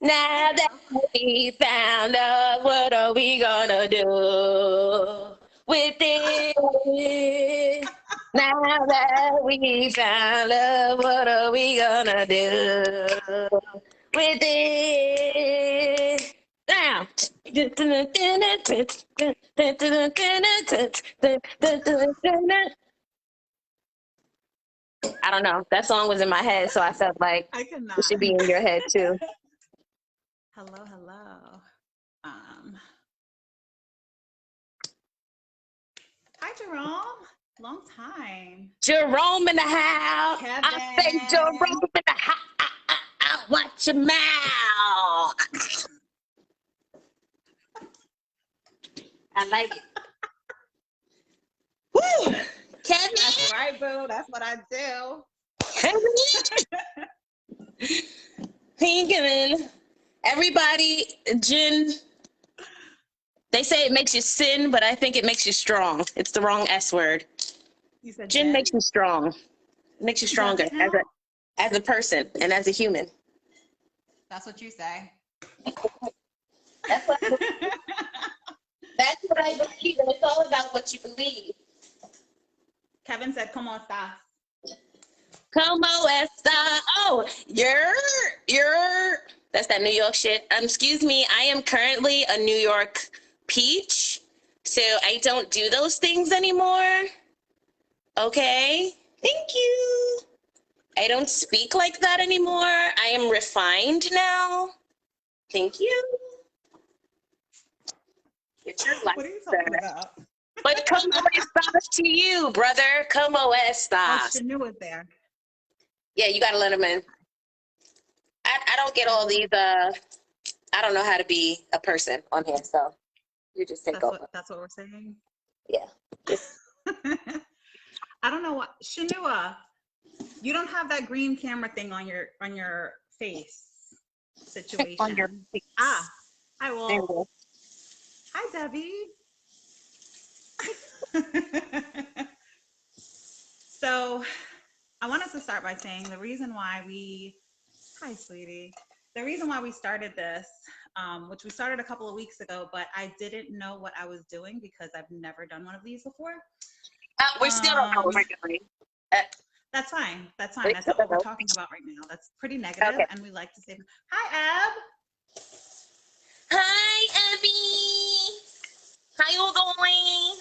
Now that we found out, what are we gonna do with it? Now that we found out, what are we gonna do with it? Now. I don't know. That song was in my head, so I felt like it should be in your head too. Hello, hello. Hi, Jerome. Long time. Jerome in the house. Kevin. I say Jerome in the house. Watch your mouth. I like it. Woo! Kevin. That's right, boo. That's what I do. Kevin. Hey, Kevin. Everybody, Jen, they say it makes you sin, but I think it makes you strong. It's the wrong S word. You said Jen makes you strong. It makes you stronger as a person and as a human. That's what you say. That's what I believe, and it's all about what you believe. Kevin said, "Como estás?" Como esta? Oh, you're. That's that New York shit. Excuse me. I am currently a New York peach, so I don't do those things anymore. Okay. Thank you. I don't speak like that anymore. I am refined now. Thank you. Get your life. What are you talking about? But como estas to you, brother. Como estas? Shanu was there. Yeah, you gotta let him in. I don't get all these. I don't know how to be a person on here, so you just take over. That's what we're saying. Yeah. I don't know what Shanua. You don't have that green camera thing on your face situation. On your face. I will. Hi, Debbie. So I wanted to start by saying the reason why hi, sweetie. The reason why we started this, which we started a couple of weeks ago, but I didn't know what I was doing because I've never done one of these before. We still don't know what we're doing. That's fine. That's fine. That's not what we're talking about right now. That's pretty negative, okay. And we like to say, hi, Ab. Hi, Abby. How you doing?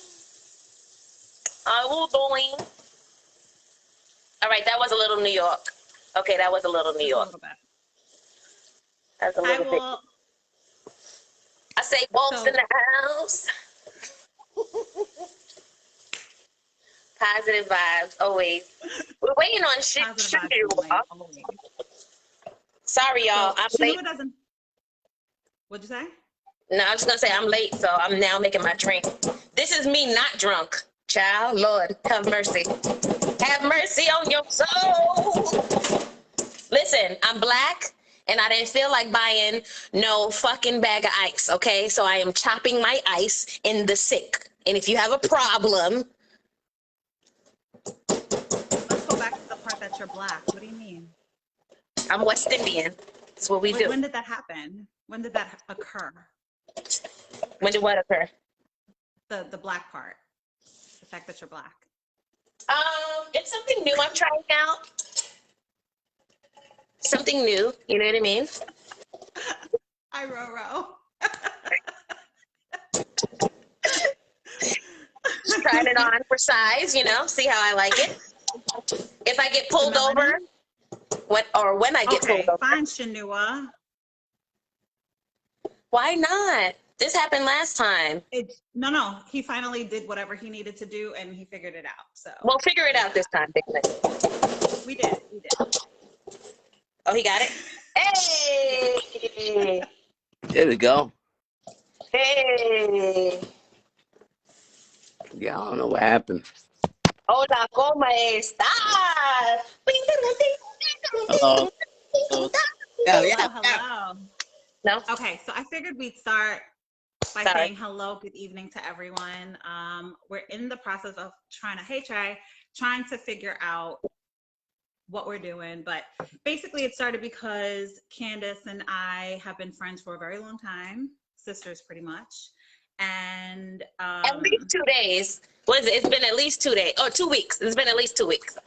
How you doing? All right, that was a little New York. Okay, that was a little New York. That's a little bit. I say wolves in the house. Positive vibes, always. We're waiting on shit. Sorry, y'all. I'm late. What'd you say? No, I was just going to say I'm late, so I'm now making my drink. This is me not drunk. Child, Lord, have mercy. Have Have mercy on your soul. Listen, I'm black and I didn't feel like buying no fucking bag of ice, okay? So I am chopping my ice in the sink. And if you have a problem. Let's go back to the part that you're black. What do you mean? I'm West Indian. That's what we do. When did that happen? When did that occur? When did what occur? The black part. The fact that you're black. It's something new I'm trying out. Something new, you know what I mean? I row. Trying it on for size, you know, see how I like it. If I get pulled over, when I get pulled over. Fine, Shanua. Why not? This happened last time. No. He finally did whatever he needed to do, and he figured it out. So we'll figure it out this time, big man. We did. Oh, he got it? Hey! There we go. Hey! Yeah, I don't know what happened. Hola, ¿cómo estás? Hello. Hello. No? Okay, so I figured we'd start by saying hello, good evening to everyone. We're in the process of trying to figure out what we're doing, but basically it started because Candace and I have been friends for a very long time, sisters pretty much, and at least 2 days. It's been at least 2 days, or 2 weeks. It's been at least 2 weeks.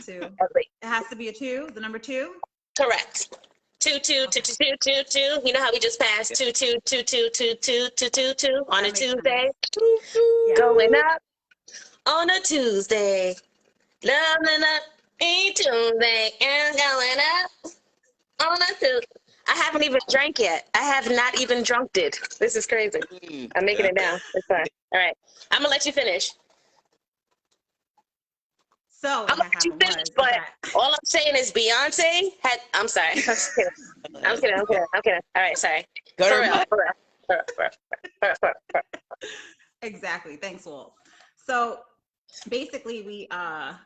Two. It has to be a 2, the number 2? Correct. 2, 2, 2, 2, 2, 2, 2. You know how we just passed 2, 2, 2, 2, 2, 2, 2, 2, 2 on a Tuesday? Yeah. Going up on a Tuesday. Loving up a Tuesday and going up on a Tuesday. I haven't even drank yet. I have not even drunk it. This is crazy. I'm making it down. It's fine. All right. I'm going to let you finish. So I'm going to let you finish, but all I'm saying is Beyonce had, I'm sorry. I'm kidding. All right, sorry. For real. Exactly. Thanks, Wolf. So basically we have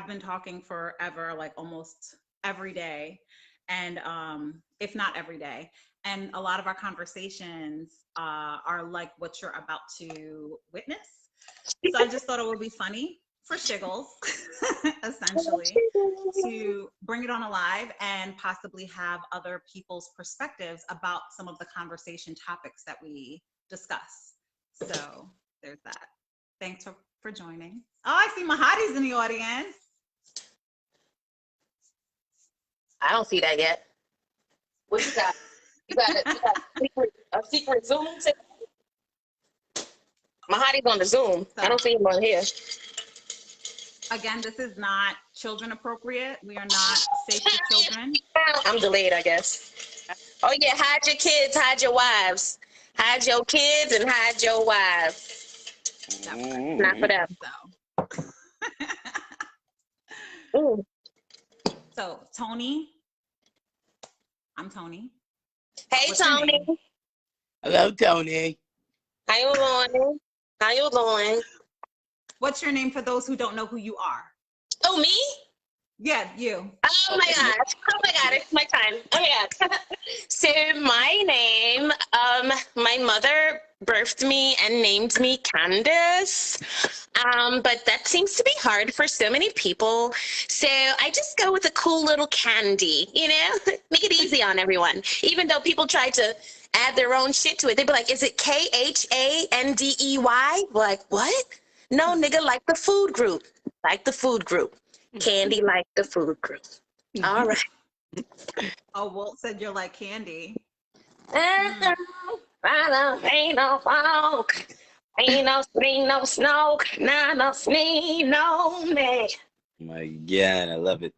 been talking forever, like almost every day, and if not every day, and a lot of our conversations are like what you're about to witness. So I just thought it would be funny for Shiggles, essentially, to bring it on alive and possibly have other people's perspectives about some of the conversation topics that we discuss. So there's that. Thanks for joining. Oh, I see Mahadi's in the audience. I don't see that yet. What you got? You got a secret Zoom? Mahadi's on the Zoom. I don't see him on here. Again, this is not children appropriate. We are not safe for children. I'm delayed, I guess. Oh yeah, hide your kids, hide your wives. Hide your kids and hide your wives. Not for them. So. So Tony. I'm Tony. Hey, What's Tony. Hello, Tony. How you doing? How you doing? What's your name for those who don't know who you are? Oh, me? Yeah, you. Oh my God, it's my time. Oh my God. So my name, my mother birthed me and named me Candace. But that seems to be hard for so many people. So I just go with a cool little Candy, you know, make it easy on everyone. Even though people try to add their own shit to it, they'd be like, is it Khandey? Like, what? No, nigga, like the food group. Like the food group. Candy like the food group. All right. Oh, Walt said you're like Candy. Ain't no fog. Ain't no spring, no snow. Not no sneeze, no me. My God, I love it.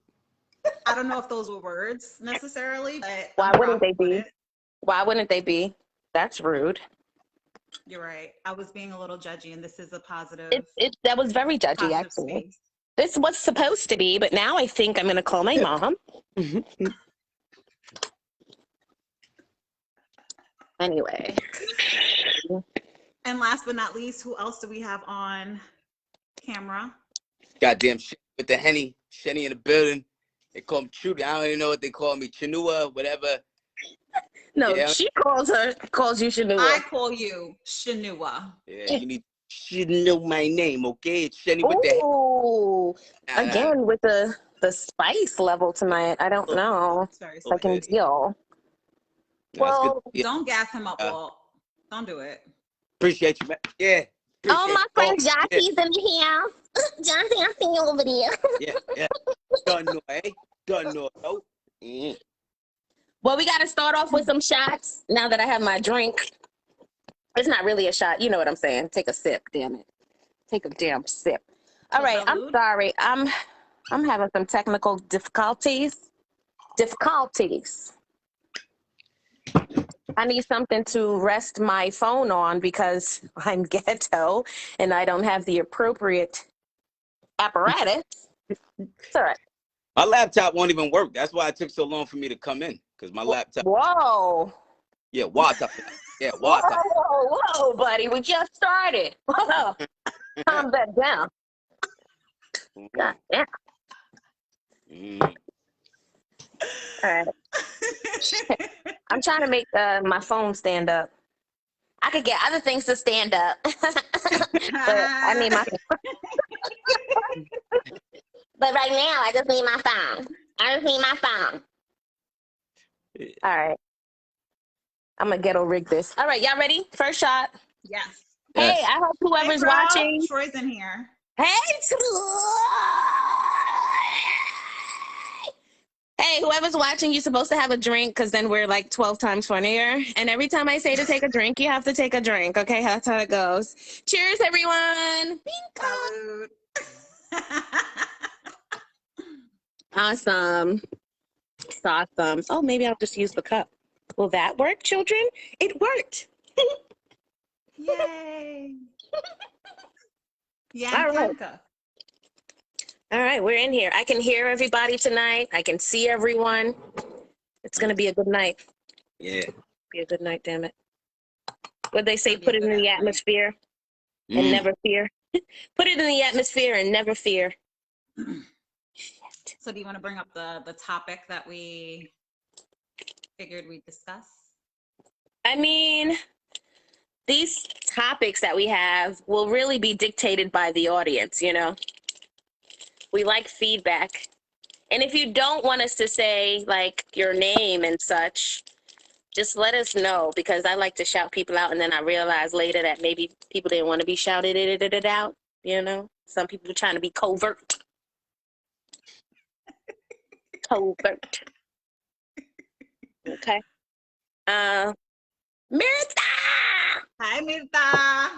I don't know if those were words necessarily, but why wouldn't they be? Why wouldn't they be? That's rude. You're right. I was being a little judgy, and this is a positive. That was very judgy, actually. Space. This was supposed to be, but now I think I'm going to call my mom. Anyway. And last but not least, who else do we have on camera? Goddamn shit with the Henny. Shenny in the building. They call me Trudy. I don't even know what they call me. Chinua, whatever. No, Yeah. she calls you Shanua. I call you Shanua. Yeah, you should know my name, okay? It's Shenny with the Ooh, Nah. again with the spice level tonight. I don't know. It's very I can spicy. deal. That's good. Well, Yeah. Don't gas him up, Walt. Don't do it. Appreciate you, man. Yeah. oh, my friend Yeah. Jockey's in here. Jockey, I see you over there. Yeah. Don't know, eh? Don't know. Oh. Mm. Well, we got to start off with some shots now that I have my drink. It's not really a shot. You know what I'm saying. Take a sip, damn it. Take a damn sip. All right, I'm sorry. I'm having some technical difficulties. I need something to rest my phone on because I'm ghetto and I don't have the appropriate apparatus. It's all right. My laptop won't even work. That's why it took so long for me to come in. Because my laptop. Whoa. Yeah, water. Yeah, Whoa, water. whoa, buddy. We just started. Whoa. Calm that down. God damn. Mm. All right. I'm trying to make my phone stand up. I could get other things to stand up. But I need my But right now, I just need my phone. All right. I'm going to ghetto rig this. All right, y'all ready? First shot. Yes. Hey, I hope whoever's Hey, bro. watching. Troy's in here. Hey, hey, whoever's watching, you're supposed to have a drink because then we're like 12 times funnier. And every time I say to take a drink, you have to take a drink. Okay, that's how it goes. Cheers, everyone. Salud. Awesome. Awesome. Oh, maybe I'll just use the cup. Will that work, children? It worked. Yay. All right. Yanka. All right, we're in here. I can hear everybody tonight. I can see everyone. It's going to be a good night. Yeah. Be a good night, damn it. What they say, put it in the atmosphere and never fear. Put it in the atmosphere and never fear. So do you want to bring up the topic that we figured we'd discuss? I mean, these topics that we have will really be dictated by the audience, you know? We like feedback. And if you don't want us to say, like, your name and such, just let us know, because I like to shout people out, and then I realize later that maybe people didn't want to be shouted out, you know? Some people are trying to be covert. Covert. Okay. Mirta! Hi, Mirta.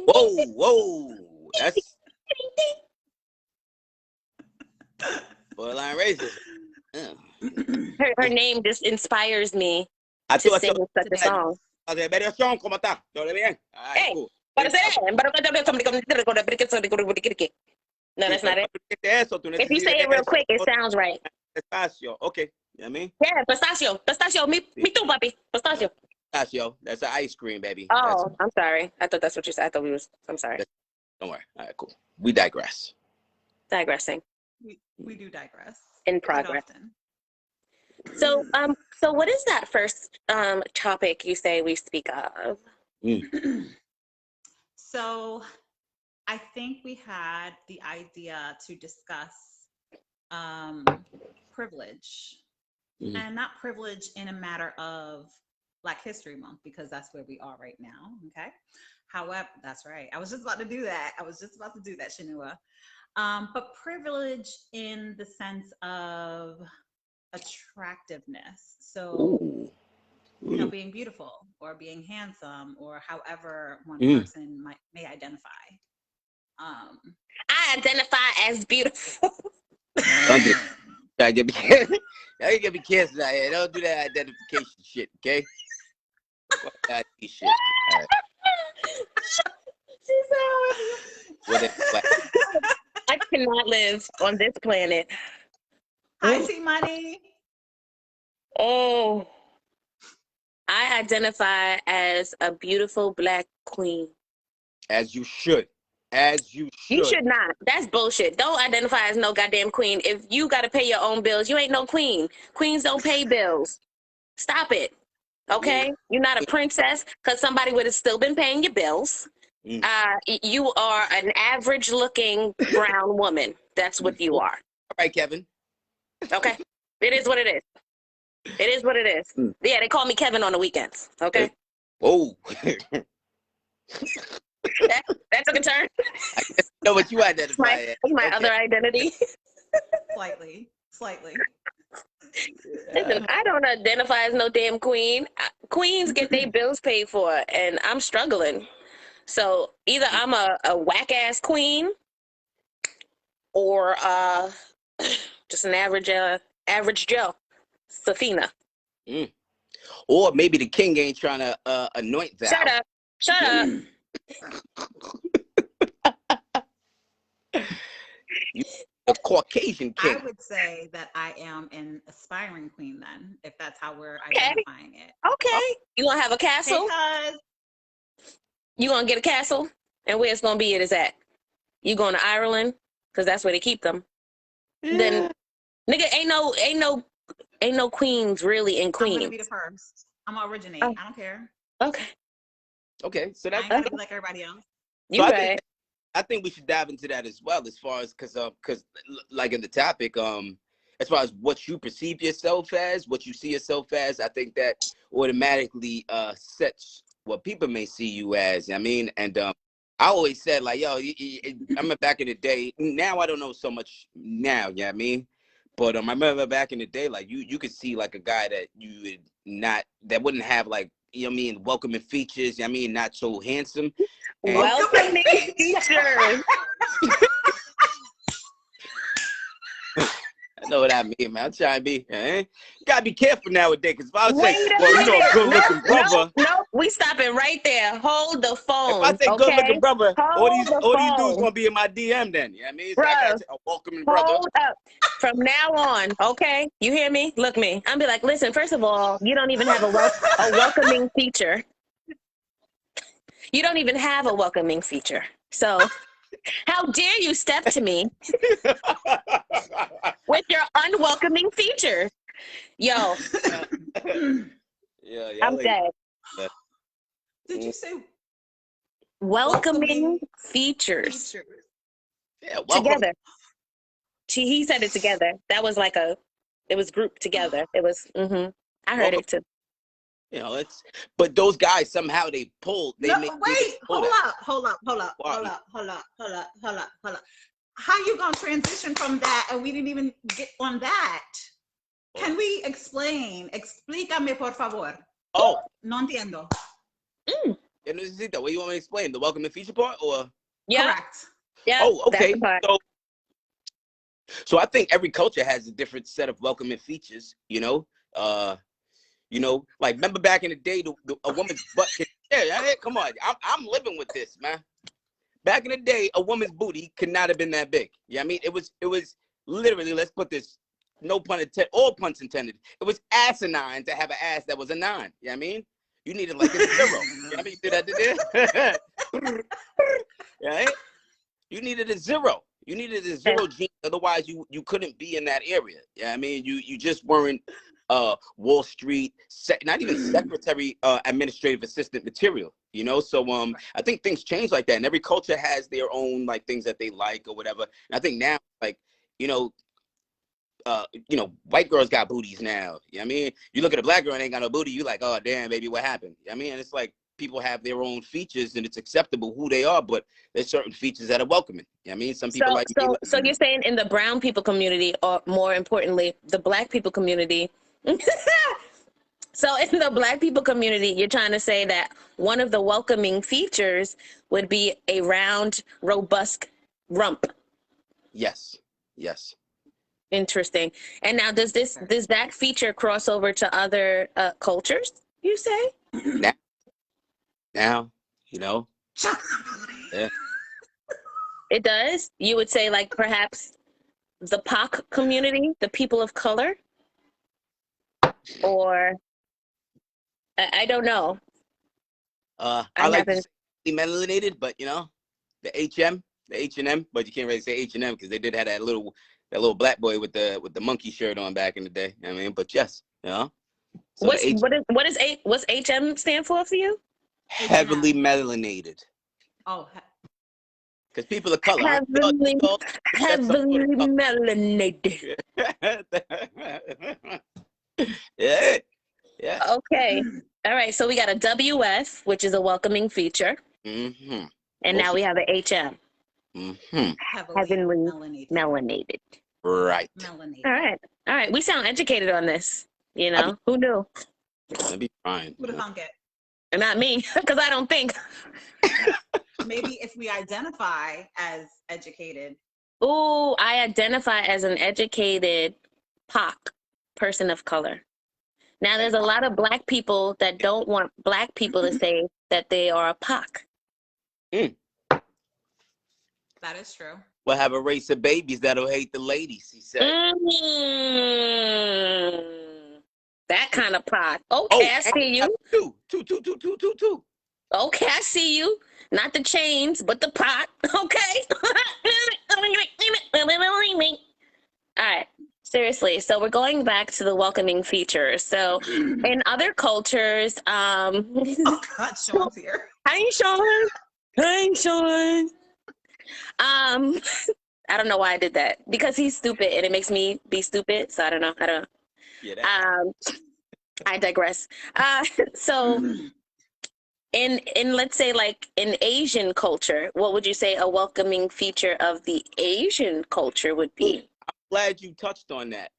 Whoa. That's borderline racist. Her name just inspires me I to thought sing such a song. ¿Cómo está? ¿Todo bien? Hey, Cool. no, that's not it. If you say it real quick, it sounds right. Pistachio. Okay. You know what I mean? Yeah, pistachio. Me too, papi. Pistachio. Pistachio. That's an ice cream, baby. Oh, I'm sorry. I thought that's what you said. I'm sorry. Don't worry. All right, cool. We digress. Digressing. We do digress. In progress. So what is that first topic you say we speak of? So I think we had the idea to discuss privilege, and not privilege in a matter of Black History Month, because that's where we are right now. Okay. However, that's right. I was just about to do that. Shanua. But privilege in the sense of attractiveness. So, you know, being beautiful or being handsome, or however one person may identify. I identify as beautiful. Y'all get me canceled out here. Don't do that identification shit, okay? Fuck that shit. All right. I cannot live on this planet. Hi, T-Money. Oh, I identify as a beautiful Black queen. As you should. As you should. You should not. That's bullshit. Don't identify as no goddamn queen. If you got to pay your own bills, you ain't no queen. Queens don't pay bills. Stop it. Okay? Yeah. You're not a princess because somebody would have still been paying your bills. Mm. You are an average looking brown woman. That's what you are. All right, Kevin. Okay? It is what it is. It is what it is. Mm. Yeah, they call me Kevin on the weekends. Okay? Whoa. That took a turn. I guess know what you identify as. My Okay. other identity. Slightly. Listen, I don't identify as no damn queen. Queens get their bills paid for, and I'm struggling. So either I'm a whack ass queen, or just an average Joe, Safina. Mm. Or maybe the king ain't trying to anoint Val. Shut up! Shut up! You a Caucasian king. I would say that I am an aspiring queen then, if that's how we're Okay. identifying it. Okay, you gonna have a castle? Because You gonna get a castle, and where it's gonna be? It is at. You going to Ireland? Because that's where they keep them. Yeah. Then, nigga, ain't no queens really in I'm Queens. gonna be the first. I'm gonna originate. Oh. I don't care. Okay, Okay, so I that's. ain't gotta be like everybody else. you I right. think I think we should dive into that as well, as far as because like in the topic, as far as what you perceive yourself as, what you see yourself as, I think that automatically sets what people may see you as. I mean, and I always said like, yo, I remember back in the day. Now I don't know so much now. Yeah, I mean, but I remember back in the day, like you could see like a guy that you would not, that wouldn't have like, you know what I mean, welcoming features. I mean, not so handsome. And Welcoming features. I know what I mean, man. I'm trying to be, you gotta be careful nowadays. Because if I was Wait saying, a well, you know, minute. a good-looking brother. No, we stopping right there. Hold the phone. If I say okay? good-looking brother, all these the dudes phone. gonna be in my DM then. You know what I mean? So I Bruh, gotta say a welcoming brother. Hold up. From now on, okay? You hear me? Look me. I'm be like, listen, first of all, you don't even have a welcoming feature. You don't even have a welcoming feature. So how dare you step to me with your unwelcoming feature? Yo, yeah, I'm like, dead. Did you say Welcoming features. yeah, welcome. Together. He said it together. That was like it was grouped together. It was, I heard Welcome. it too. You know, but those guys somehow they pulled. They no, made wait, pull hold that. up. How you gonna transition from that and we didn't even get on that? Can we explain? Explícame, por favor. Oh, No entiendo. what do you want me to explain? The welcoming feature part, or? Yeah. Correct. Yeah. Oh, okay. That's the part. So I think every culture has a different set of welcoming features, you know? Like remember back in the day, a woman's butt could, come on, I'm living with this, man. Back in the day, a woman's booty could not have been that big. Yeah, I mean, it was literally, let's put this, no pun intended, all puns intended. It was asinine to have an ass that was a 9. Yeah, I mean, you needed like a 0. Yeah, I mean, you did that. Right? You needed a 0. You needed a 0 gene, otherwise you couldn't be in that area. Yeah, I mean, you just weren't Wall Street, not even secretary, administrative assistant material, you know? So I think things change like that, and every culture has their own like things that they like or whatever. And I think now, like, white girls got booties now. You know what I mean? You look at a black girl and ain't got no booty, you like, oh damn, baby, what happened? You know what I mean? And it's like people have their own features and it's acceptable who they are, but there's certain features that are welcoming. You know what I mean? Some people So you're saying in the brown people community, or more importantly, the black people community. So in the black people community, you're trying to say that one of the welcoming features would be a round, robust rump. Yes. Interesting. And now does that feature cross over to other cultures, you say? Now, yeah. It does? You would say like perhaps the POC community, the people of color? Or I don't know. I like to say melanated, but the H&M, but you can't really say H&M because they did have that little black boy with the monkey shirt on back in the day. I mean, but yes, you know. So what's HM stand for you? Heavily melanated. Oh, because people of color. Heavily melanated. Yeah. Yeah. Okay. All right. So we got a WF, which is a welcoming feature. Mm-hmm. And now we have a HM. Mm-hmm. heavily melanated. Right. Melanated. All right. All right. We sound educated on this. You know, who knew? I'd be fine. Who'd have thunk it? Not me, because I don't think. Maybe if we identify as educated. Ooh, I identify as an educated POC, person of color. Now, there's a lot of Black people that don't want Black people to say that they are a POC. That is true. We'll have a race of babies that'll hate the ladies, he said. That kind of POC. Okay, I see you. Two. Okay, I see you. Not the chains, but the pot. Okay. All right. Seriously. So we're going back to the welcoming features. So in other cultures, Oh God, Sean's here. Hi, Sean. Hi, Sean. I don't know why I did that. Because he's stupid and it makes me be stupid. So I don't know. Yeah, I digress. So in let's say like in Asian culture, what would you say a welcoming feature of the Asian culture would be? I'm glad you touched on that.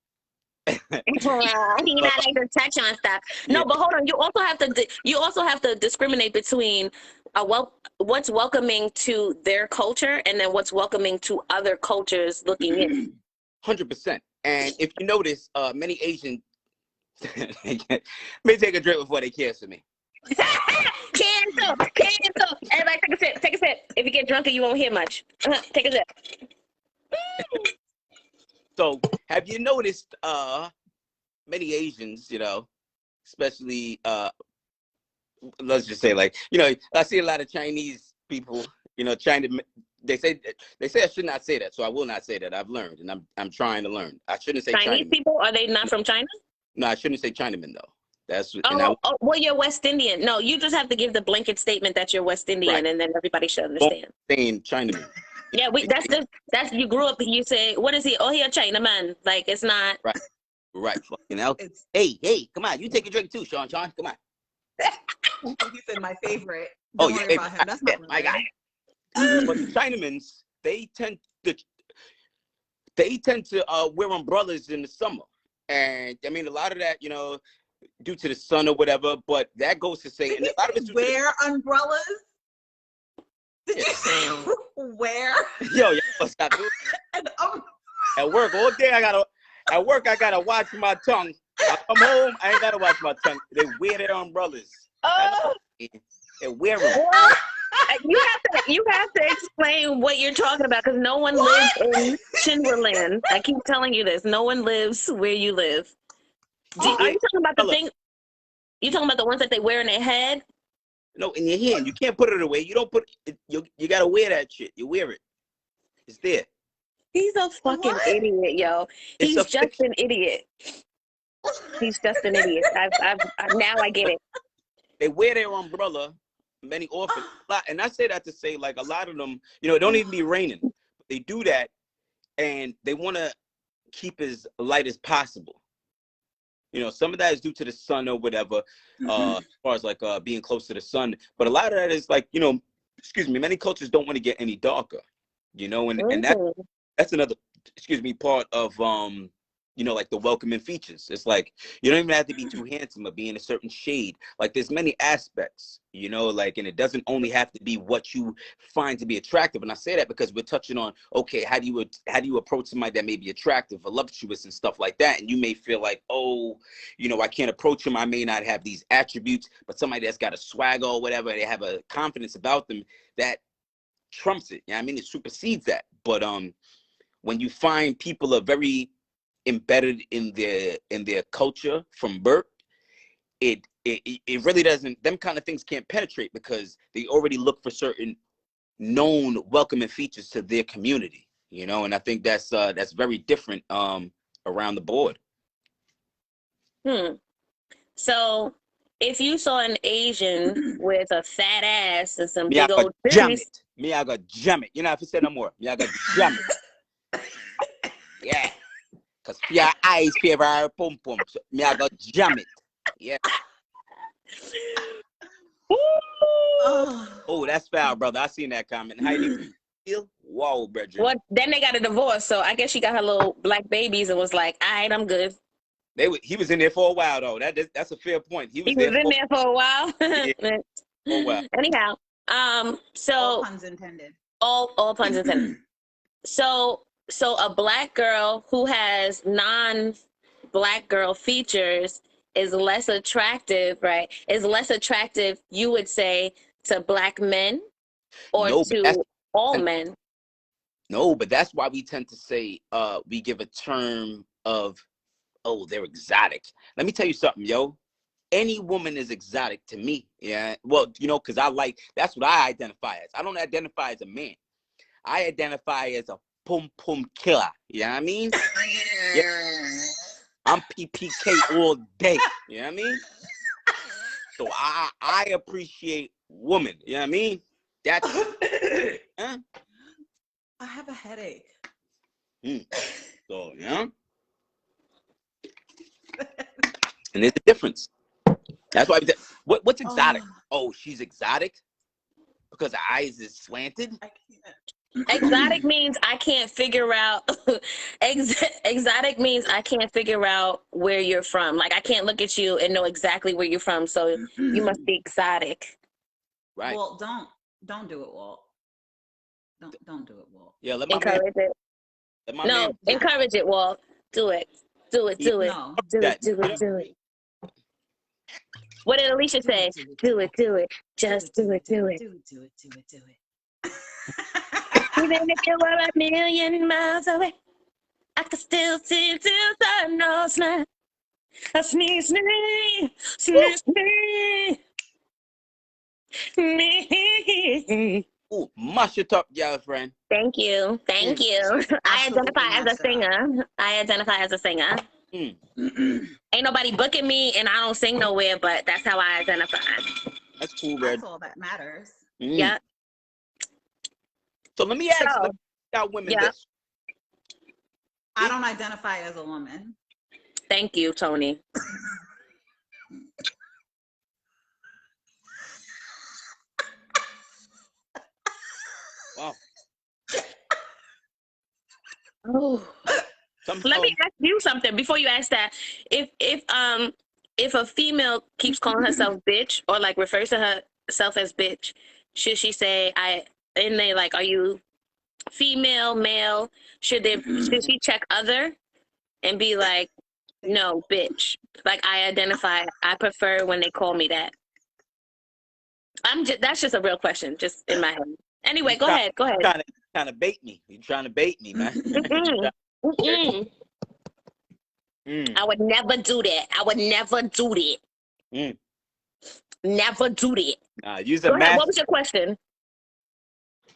You're not like to touch on stuff. No, but hold on. You also have to discriminate between what's welcoming to their culture and then what's welcoming to other cultures looking in. 100%. And if you notice, many Asian may take a drink before they cancel me. Cancel. Everybody take a sip. If you get drunk, you won't hear much. Take a sip. So have you noticed many Asians, you know, especially let's just say like, you know, I see a lot of Chinese people, you know, they say I should not say that, so I will not say that. I've learned and I'm trying to learn. I shouldn't say Chinese Chinaman. people, are they not from China? No, I shouldn't say Chinaman though. That's well, you're West Indian. No, you just have to give the blanket statement that you're West Indian, right, and then everybody should understand. Saying Chinaman. Yeah, that's you grew up. You say, what is he? Oh, he a Chinaman. Like it's not right. Fucking hell. Hey, come on, you take a drink too, Sean. Come on. He said my favorite. Don't worry about him. That's not my guy. But the Chinamans, they tend to wear umbrellas in the summer, and I mean a lot of that, you know, due to the sun or whatever. But that goes to say, and a lot of it's wear umbrellas. Did you say where? Yo, stop doing that. At work all day, I gotta watch my tongue. I come home, I ain't gotta watch my tongue. They wear their umbrellas. Oh. They wear them. You have to explain what you're talking about because no one lives in Chinwerland. I keep telling you this. No one lives where you live. Are you talking about the thing? You talking about the ones that they wear in their head? No, in your hand. You can't put it away. You don't put it. You gotta wear that shit. You wear it. It's there. He's a fucking idiot, yo. He's just an idiot. He's just an idiot. Now I get it. They wear their umbrella. Many orphans, and I say that to say like a lot of them, you know, it don't even be raining. But they do that, and they want to keep as light as possible. You know, some of that is due to the sun or whatever, as far as like being close to the sun. But a lot of that is like, you know, many cultures don't want to get any darker. You know, and that's another part of you know, like the welcoming features. It's like you don't even have to be too handsome or be in a certain shade. Like there's many aspects, you know, like, and it doesn't only have to be what you find to be attractive. And I say that because we're touching on, okay, how do you approach somebody that may be attractive, voluptuous and stuff like that? And you may feel like, oh, you know, I can't approach him. I may not have these attributes, but somebody that's got a swagger or whatever, they have a confidence about them that trumps it. Yeah, I mean, it supersedes that. But when you find people are very embedded in their culture from birth, it really doesn't, them kind of things can't penetrate because they already look for certain known welcoming features to their community, you know, and I think that's very different around the board. So if you saw an Asian with a fat ass and some Me, I big got old jam titties, it. Me, I got jam it. You know, if you say no more, me, I got jam it. Yeah. Because your eyes favor our pum pum. So me, I got jam it. Yeah. Oh, that's foul, brother. I seen that comment. How you feel? Whoa, brethren. Well, then they got a divorce, so I guess she got her little black babies and was like, all right, I'm good. He was in there for a while, though. That's a fair point. He was in there for a while. Yeah, for a while. Anyhow, so all puns intended. All puns intended. So a black girl who has non-black girl features is less attractive, right? Is less attractive, you would say, to black men or to all men? No, but that's why we tend to say we give a term of, oh, they're exotic. Let me tell you something, yo. Any woman is exotic to me. Yeah. Well, you know, because that's what I identify as. I don't identify as a man. I identify as a pum pum killer. You know what I mean? Yeah. I'm PPK all day. You know what I mean? So I appreciate women. You know what I mean? That's huh? I have a headache. So, yeah. And there's a difference. That's why what's exotic? Oh, she's exotic? Because her eyes is slanted? I can't. Exotic means I can't figure out exotic means I can't figure out where you're from. Like I can't look at you and know exactly where you're from. So you must be exotic. Right. Well, don't do it, Walt. Don't do it, Walt. Yeah, let my encourage man, it. let my No, man encourage it, Walt. Do it. Do it. Do it. No. Do it. Do it. Do it. What did Alicia say? Do it. Do it. Just do it. Do it. Do it. Do it. Do it. Do it. Even if you were a million miles away, I could still see you till the nose line. A sneeze, sneeze, sneeze, sneeze. Ooh, mush it up, girlfriend. Thank you. Thank you. I identify as a singer. Ain't nobody booking me and I don't sing nowhere, but that's how I identify. That's cool, man. That's all that matters. Yeah. So let me ask about women this. I don't identify as a woman. Thank you, Tony. Wow. Oh. Let me ask you something before you ask that. If a female keeps calling herself bitch or like refers to herself as bitch, should she say and they like, are you female, male? Should she check other and be like, no, bitch. Like I prefer when they call me that. That's just a real question, just in my head. Anyway, go ahead. Trying to bait me. You're trying to bait me, man. I would never do that. Never do that. Use Go a ahead. What was your question?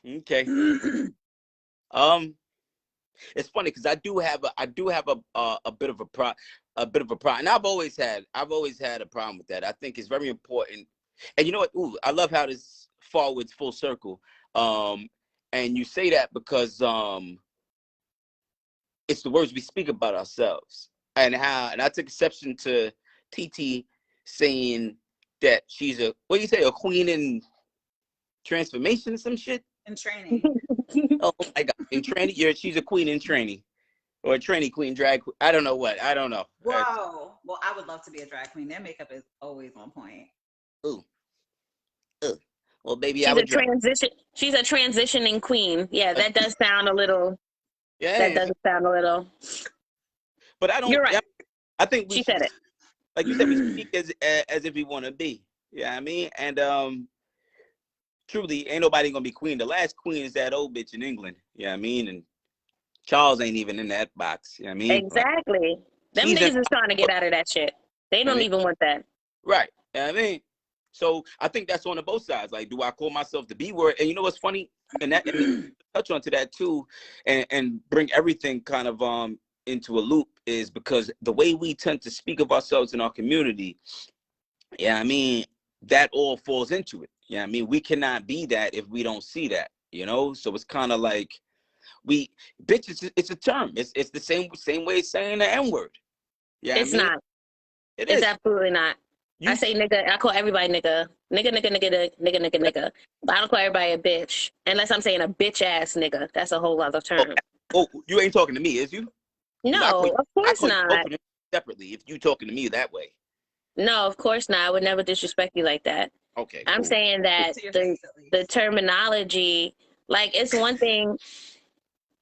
Okay. It's funny because I do have a bit of a problem, and I've always had a problem with that. I think it's very important, and you know what? Ooh, I love how this forwards full circle. And you say that because it's the words we speak about ourselves, and I took exception to TT saying that she's a queen in transformation or some shit. In training. Oh my God! In training, she's a queen in training, or a trainee queen, drag queen. I don't know. Whoa. Well, I would love to be a drag queen. Their makeup is always on point. Ooh. Well, baby, she's a transitioning queen. Yeah, that does sound a little. Yeah. That doesn't sound a little. But I don't. You're right. I think she said it. Like you said, we speak as if we want to be. Yeah, you know what I mean, and truly, ain't nobody gonna be queen. The last queen is that old bitch in England. Yeah, you know what I mean, and Charles ain't even in that box. You know what I mean? Exactly. Them niggas is trying to get out of that shit. They don't even want that. Right. You know what I mean? So I think that's on the both sides. Like, do I call myself the B word? And you know what's funny? and touch on to that too, and bring everything kind of into a loop is because the way we tend to speak of ourselves in our community, yeah, I mean, that all falls into it. Yeah, I mean, we cannot be that if we don't see that, you know. So it's kind of like bitch. It's a term. It's the same way as saying the N-word. Yeah, It's I mean, not. it's It's absolutely not. I say nigga. I call everybody nigga. Nigga. But I don't call everybody a bitch unless I'm saying a bitch ass nigga. That's a whole other term. Oh, you ain't talking to me, is you? No, of course not. Separately, if you talking to me that way. No, of course not. I would never disrespect you like that. Okay. I'm saying that the terminology, like, it's one thing,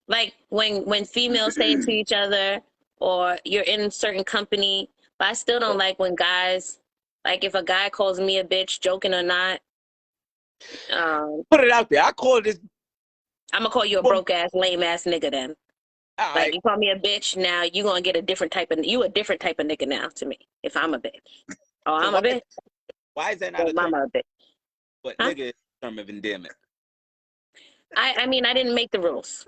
like when females say it to each other, or you're in a certain company, but I still don't like when guys, like, if a guy calls me a bitch, joking or not. Put it out there. I call this. I'm gonna call you a broke ass, lame ass nigga then. All like right. You call me a bitch, now you gonna get a different type of nigga now to me if I'm a bitch. Oh, so I'm a bitch. Why is that not a term? I'm a bitch. But nigga is a term of endearment. I mean, I didn't make the rules.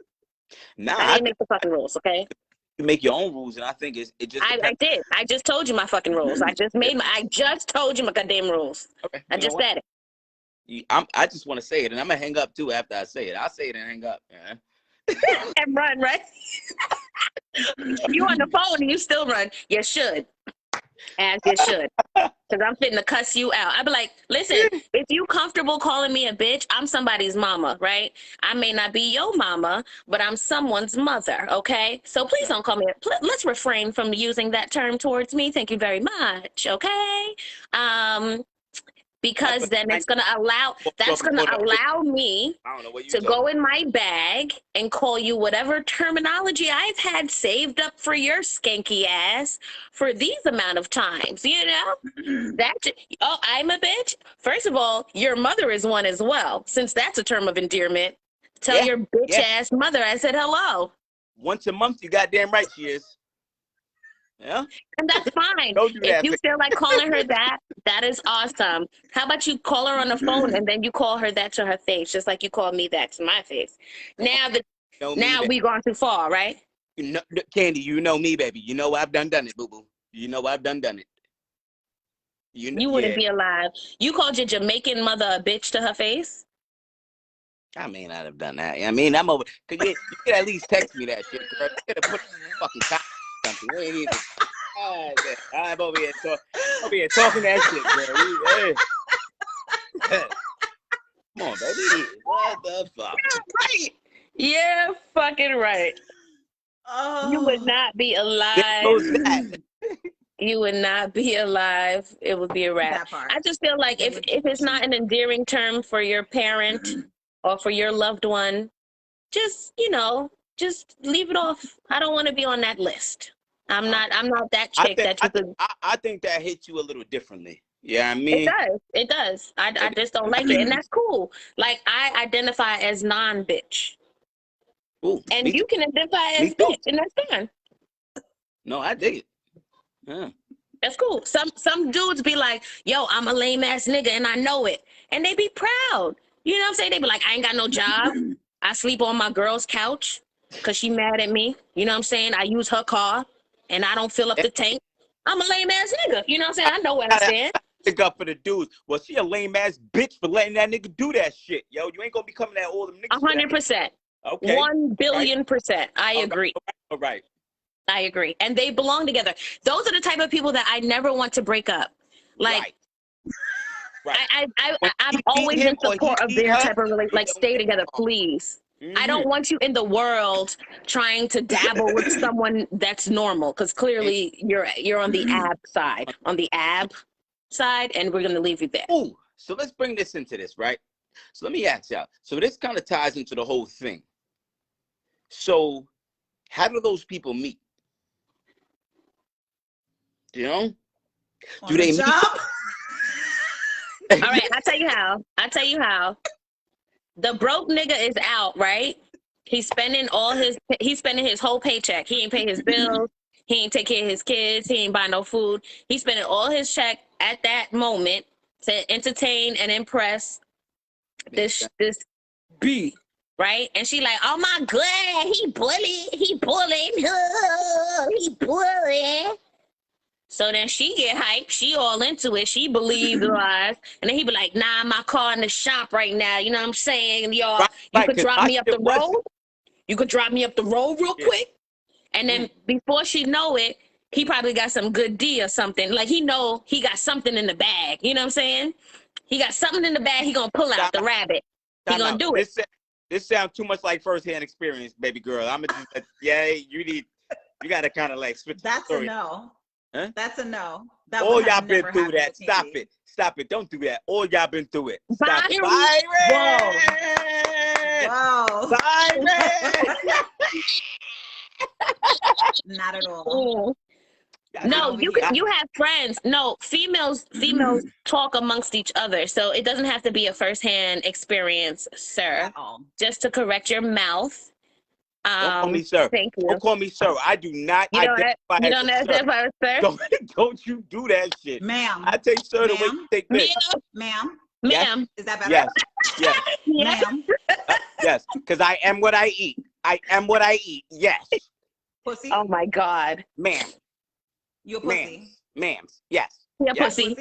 Nah, I didn't make the fucking rules, okay? You make your own rules, and I think it just. I did. I just told you my fucking rules. I just told you my goddamn rules. Okay. I just said it. I just want to say it, and I'm gonna hang up too after I say it. I'll say it and hang up. Yeah. And run, right? You on the phone and you still run. You should. As you should. Because I'm fitting to cuss you out. I'd be like, listen, if you comfortable calling me a bitch, I'm somebody's mama, right? I may not be your mama, but I'm someone's mother, okay? So please don't call me let's refrain from using that term towards me. Thank you very much, okay? Because then it's gonna allow me to go in my bag and call you whatever terminology I've had saved up for your skanky ass for these amount of times, you know? I'm a bitch? First of all, your mother is one as well, since that's a term of endearment. Tell your bitch ass mother I said hello. Once a month, you goddamn right she is. Yeah. And that's fine. Don't do that. If you feel like calling her that, that is awesome. How about you call her on the phone and then you call her that to her face, just like you called me that to my face. Now we've gone too far, right? You know, Candy, you know me, baby. You know I've done it, boo-boo. You know I've done it. You wouldn't be alive. You called your Jamaican mother a bitch to her face? I may not have done that. I mean, I'm over. You could at least text me that shit, girl. You could have put fucking something. We ain't even. I'm over here talking that shit, girl. Come on, baby. What the fuck? Right. You're fucking right. Oh. You would not be alive. You would not be alive. It would be a wrap. I just feel like if it's not an endearing term for your parent or for your loved one, just leave it off. I don't want to be on that list. I'm not that chick I think that hits you a little differently. Yeah, I mean it does. I just don't like it, and that's cool. Like, I identify as non-bitch. Ooh, and you can identify as bitch, and that's fine. No, I dig it. Yeah. That's cool. Some dudes be like, yo, I'm a lame ass nigga and I know it. And they be proud. You know what I'm saying? They be like, I ain't got no job. I sleep on my girl's couch because she mad at me. You know what I'm saying? I use her car and I don't fill up the tank. I'm a lame ass nigga. You know what I'm saying? I know where I stand. Stick up for the dudes. Well, she a lame ass bitch for letting that nigga do that shit. Yo, you ain't gonna be coming at all them niggas. 100%. Okay. 1,000,000,000%. I agree. All right. I agree. And they belong together. Those are the type of people that I never want to break up. Like, right. I'm always in support of their type of relationship. Like, stay together, please. Mm-hmm. I don't want you in the world trying to dabble with someone that's normal, because clearly you're on the ab side. And we're going to leave you there. Ooh, so let's bring this into this, right? So let me ask y'all. So this kind of ties into the whole thing. So how do those people meet? You know? Do they meet? All right, I'll tell you how. The broke nigga is out, right? He's spending his whole paycheck. He ain't pay his bills. He ain't take care of his kids. He ain't buy no food. He's spending all his check at that moment to entertain and impress this B. right? And she like, oh my God, he bullied, he bullied. So then she get hyped. She all into it. She believes the lies. And then he be like, nah, my car in the shop right now. You know what I'm saying? Y'all, you could 'cause drop my me up shit the was- road. You could drop me up the road real quick. And then before she know it, he probably got some good D or something. Like he know he got something in the bag. You know what I'm saying? He got something in the bag. He gonna pull out the rabbit. He gonna do it. This sounds too much like firsthand experience, baby girl. I'm gonna just, you gotta kind of like switch. That's the story. a no. Huh? That's a no. That All would y'all have been never through happened that. with Stop Candy. it. Stop it. Don't do that. All y'all been through it. Stop it. Whoa. Byron! Not at all. No, you have friends. No, females talk amongst each other, so it doesn't have to be a firsthand experience, sir. At all. Just to correct your mouth. Don't call me sir. Thank you. Don't call me sir. I do not identify you as don't a identify as sir. Don't you do that shit. Ma'am. I take sir the way you take bitch. Ma'am. Ma'am. Is that better? Yes. Yes. Ma'am. Yes. Because I am what I eat. I am what I eat. Yes. Pussy. Oh my God. Ma'am. You a pussy. Ma'ams. Yes. You're Yes. pussy.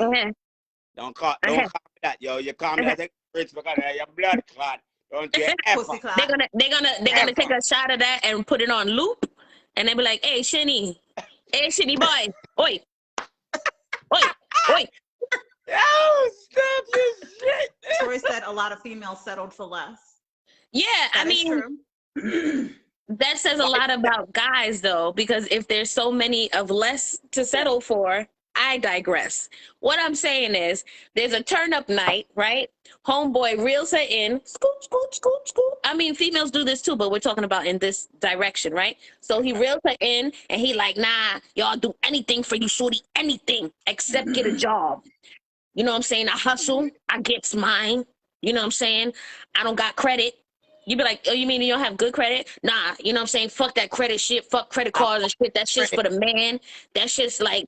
Don't call me that, yo. You call me that. It's because your blood clot. Don't you ever. Pussy clot. They're gonna take a shot of that and put it on loop, and they be like, "Hey, Shinny, boy, oi, oi." Oh, stop your shit. Troy said a lot of females settled for less. Yeah, That is true. that says a lot about guys, though, because if there's so many of less to settle for, I digress. What I'm saying is, there's a turn-up night, right? Homeboy reels her in, scoot, scoot, scoot, scoot. I mean, females do this too, but we're talking about in this direction, right? So he reels her in, and he like, nah, y'all do anything for you, shorty, anything, except get a job. You know what I'm saying? I hustle, I gets mine. You know what I'm saying? I don't got credit. You be like, oh, you mean you don't have good credit? Nah, you know what I'm saying? Fuck that credit shit. Fuck credit cards and shit. That shit's for the man. That shit's like,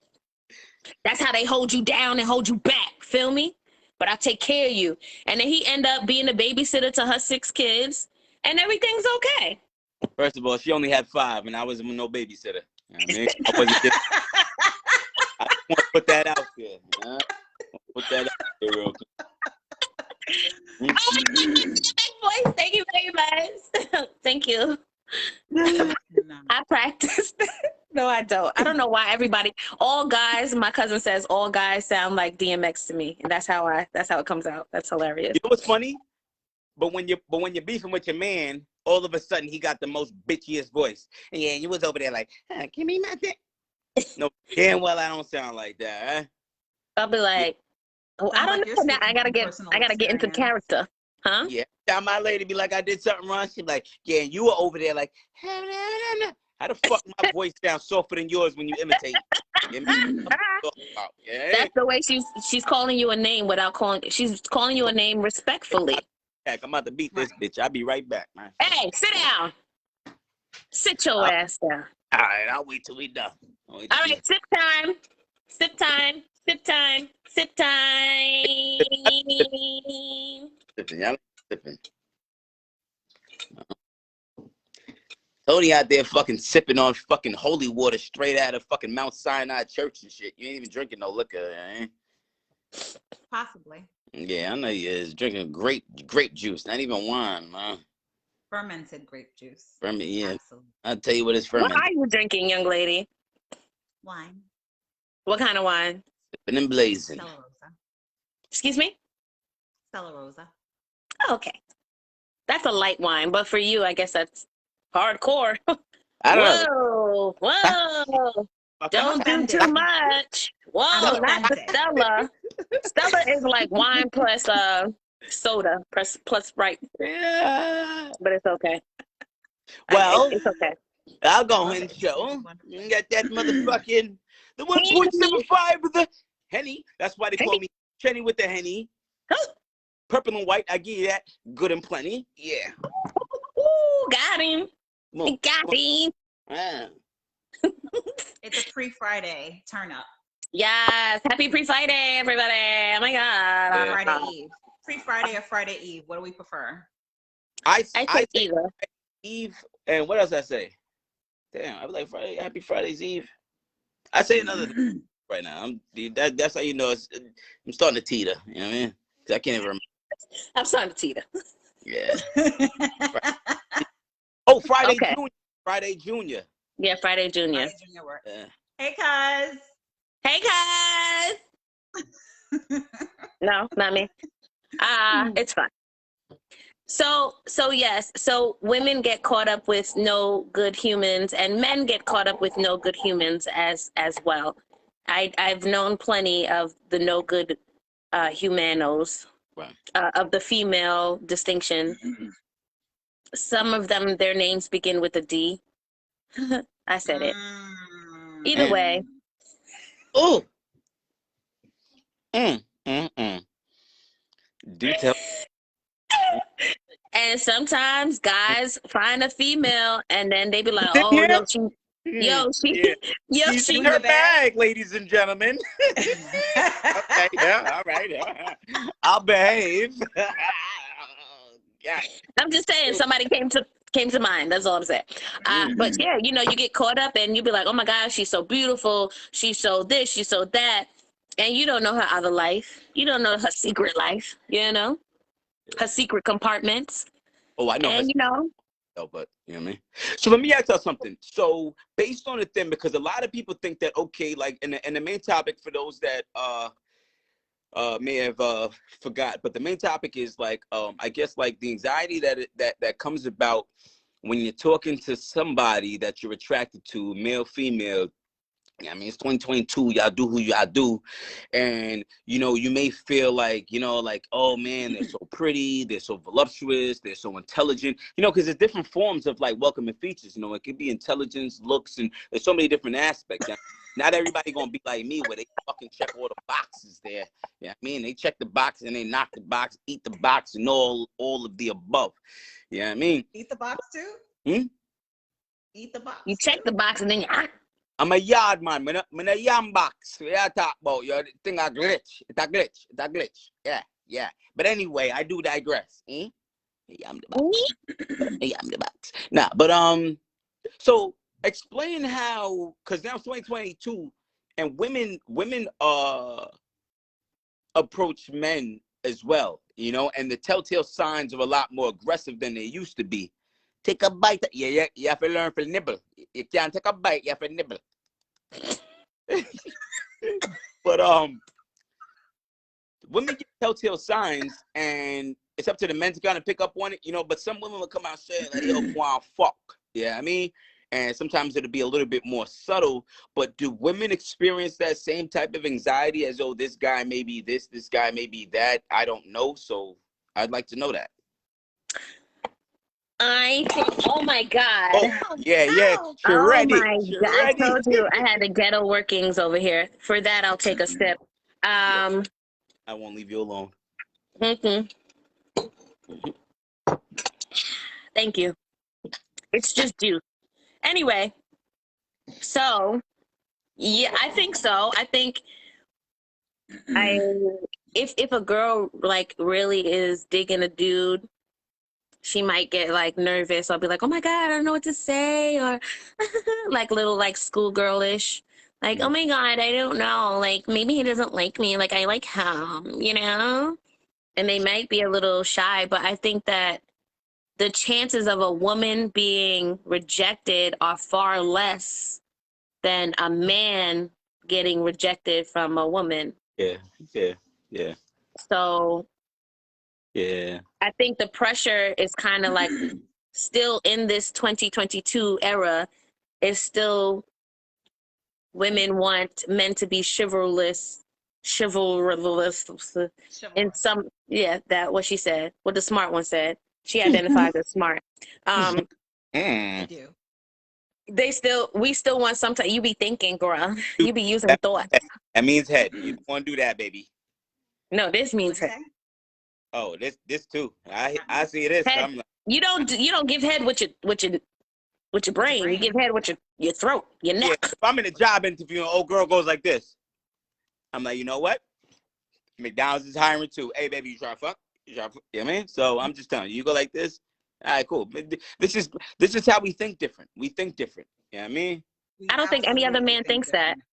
that's how they hold you down and hold you back. Feel me? But I take care of you. And then he end up being a babysitter to her 6 kids, and everything's okay. First of all, she only had 5, and I was no babysitter. You know what I mean? I wasn't just, I just want to put that out there. Put that out there real quick. Voice, thank you very much. Thank you. I practiced. No, I don't. I don't know why all guys, my cousin says all guys sound like DMX to me. And that's how it comes out. That's hilarious. You know what's funny? But when you're beefing with your man, all of a sudden he got the most bitchiest voice. And yeah, you was over there like, give me my dick. No, damn well I don't sound like that, huh? I'll be like, oh, I don't know now. I gotta get into character. Huh? Yeah. Now my lady be like, I did something wrong. She be like, yeah, and you were over there like, how the fuck my voice sounds softer than yours when you imitate? Yeah. That's the way she's calling you a name without she's calling you a name respectfully. I'm about to beat this bitch. I'll be right back, man. Hey, sit down. Sit your ass down. All right, I'll wait till we done. All right, sip time. Sip time. Sip time. Sip time. Sipping, y'all sipping. Tony out there fucking sipping on fucking holy water straight out of fucking Mount Sinai Church and shit. You ain't even drinking no liquor, eh? Possibly. Yeah, I know he is. Drinking grape juice, not even wine, man. Fermented grape juice. Yeah. Absolutely. I'll tell you what it's fermented. What are you drinking, young lady? Wine. What kind of wine? Sipping and blazing. Stella Rosa. Excuse me? Stella Rosa. Oh, okay. That's a light wine, but for you, I guess that's hardcore. I don't know. Whoa. Don't do too much. Whoa, not the Stella. Stella is like wine plus soda plus Sprite. Yeah. But it's okay. Well, it's okay. I'll go ahead and show. You got that motherfucking the 1.75 with the Henny. That's why they call me Chenny with the Henny. Purple and white, I give you that. Good and plenty. Yeah. Ooh, got him. Got him. Ah. It's a pre-Friday turn up. Yes. Happy pre-Friday, everybody. Oh my God. Friday Eve. Pre-Friday or Friday Eve. What do we prefer? I I I take say either. Eve, and what else I say? Damn, I was like Friday, Happy Friday's Eve. I say another right now. That's how you know I'm starting to teeter. You know what I mean? 'Cause I can't even remember. I'm starting to teeter. Yeah. Oh, Friday Okay. Junior. Friday Junior. Yeah, Friday Junior. Friday Junior work. Yeah. Hey, cuz. Hey guys. No, not me. It's fine. So yes, so women get caught up with no good humans, and men get caught up with no good humans as well. I've known plenty of the no good humanos, Right. of the female distinction. Some of them, their names begin with a D. I said it. Either way. Oh. Mm. Do tell. And sometimes guys find a female and then they be like, oh, Yeah. yo, She's she in her bag, ladies and gentlemen. Okay, yeah, all right. Yeah. I'll behave. Yeah. I'm just saying somebody came to mind. That's all I'm saying. But yeah, you know, you get caught up and you be like, oh my gosh, she's so beautiful. She's so this, she's so that. And you don't know her other life. You don't know her secret life, you know, her secret compartments. Oh, I know. And you know, But you know what I mean. So let me ask you something. So based on the thing, because a lot of people think that okay, like, and the main topic for those that may have forgot, but the main topic is like I guess like the anxiety that comes about when you're talking to somebody that you're attracted to, male, female. I mean, it's 2022. Y'all do who y'all do, and you know, you may feel like, you know, like, oh man, they're so pretty, they're so voluptuous, they're so intelligent. You know, because there's different forms of like welcoming features. You know, it could be intelligence, looks, and there's so many different aspects. Now, not everybody gonna be like me, where they fucking check all the boxes there. Yeah, I mean, they check the box and they knock the box, eat the box, and all of the above. Yeah, I mean, Eat the box too? Eat the box. you check the box and then I'm a yard man. I'm a yam box. What I talk about? Your thing a glitch. It's a glitch. It's a glitch. Yeah. But anyway, I do digress. Yam the box. Yam the box. Nah, but so explain how, because now it's 2022, and women approach men as well, you know, and the telltale signs are a lot more aggressive than they used to be. Take a bite. Yeah, you have to learn to nibble. You can't take a bite, you have to nibble. But women get telltale signs, and it's up to the men to kind of pick up on it, you know. But some women will come out saying like, "Yo, wow, fuck," yeah, I mean, and sometimes it'll be a little bit more subtle. But do women experience that same type of anxiety as, oh, this guy may be this guy may be that? I don't know, so I'd like to know that. I think, oh my God. Oh, yeah. Oh my God. I told you I had the ghetto workings over here. For that, I'll take a sip. I won't leave you alone. Thank you. It's just juice. Anyway, so yeah, I think so. I think if a girl like really is digging a dude, she might get like nervous. I'll be like, oh my God, I don't know what to say, or like little like schoolgirlish. Like, oh my God, I don't know. Like maybe he doesn't like me. Like I like him, you know? And they might be a little shy, but I think that the chances of a woman being rejected are far less than a man getting rejected from a woman. Yeah. So Yeah. I think the pressure is kind of like still in this 2022 era is still women want men to be chivalrous in some, that what she said, what the smart one said. She identifies as smart. I do. We still want sometimes, you be thinking, girl. You be using thoughts. That means head. You want to do that, baby. No, this means head. Oh, this too. I see this. Head. I'm like, You don't give head with your brain. You give head with your throat, your neck. yeah, if I'm in a job interview and old girl goes like this, I'm like, you know what? McDonald's is hiring too. Hey, baby, you try to fuck? You know what I mean? So I'm just telling you, you go like this, All right, cool. This is how we think different. We think different. You know what I mean? We I don't think any other absolutely man think thinks that, different.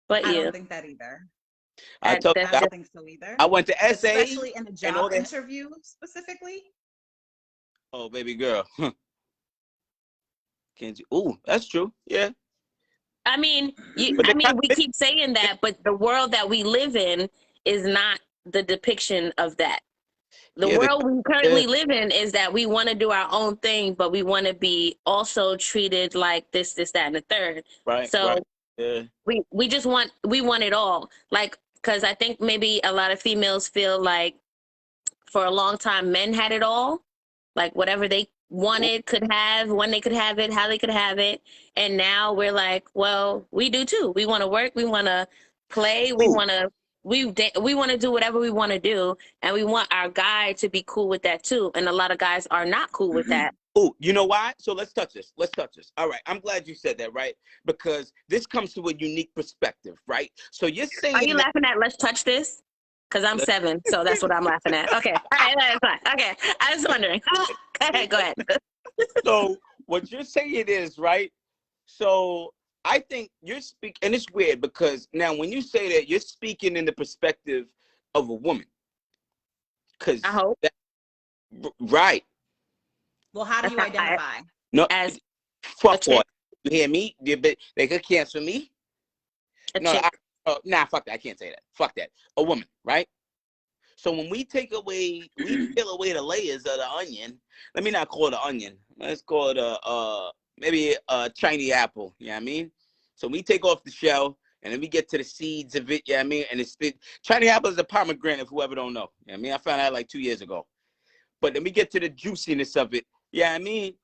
but I you. don't think that either. I told That's I you, don't think so either. I went to SA Especially in a and all job that. interview specifically. Oh, baby girl. Can't you? Ooh, that's true. Yeah. I mean, But we keep saying that, but the world that we live in is not the depiction of that. The yeah, world we currently live in is that we want to do our own thing, but we want to be also treated like this, that, and the third. right, So right. Yeah. we just want it all. Like, because I think maybe a lot of females feel like for a long time men had it all, like whatever they wanted could have, when they could have it, how they could have it, and now we're like, well, we do too. We want to work, we want to play, we Ooh. want to we want to do whatever we want to do, and we want our guy to be cool with that too. And a lot of guys are not cool with that. Oh, you know why? So let's touch this. Let's touch this. All right. I'm glad you said that, right? Because this comes to a unique perspective, right? So you're saying Are you laughing at let's touch this? Because I'm 7, so that's what I'm laughing at. Okay. All right, that's fine. Okay. I was wondering. Go ahead. So what you're saying is, right? So I think you're speaking, and it's weird because now when you say that, you're speaking in the perspective of a woman. Because I hope. Right. Well, how do you identify? No, As fuck what? You hear me? They could cancel me. a No, chick. nah, fuck that. I can't say that. Fuck that. A woman, right? So when we peel away the layers of the onion, let me not call it an onion. Let's call it maybe a Chinese apple. You know what I mean? So we take off the shell and then we get to the seeds of it. You know what I mean? And it's the Chinese apple is a pomegranate, if whoever don't know. You know what I mean? I found out like 2 years ago. But then we get to the juiciness of it. Yeah, I mean,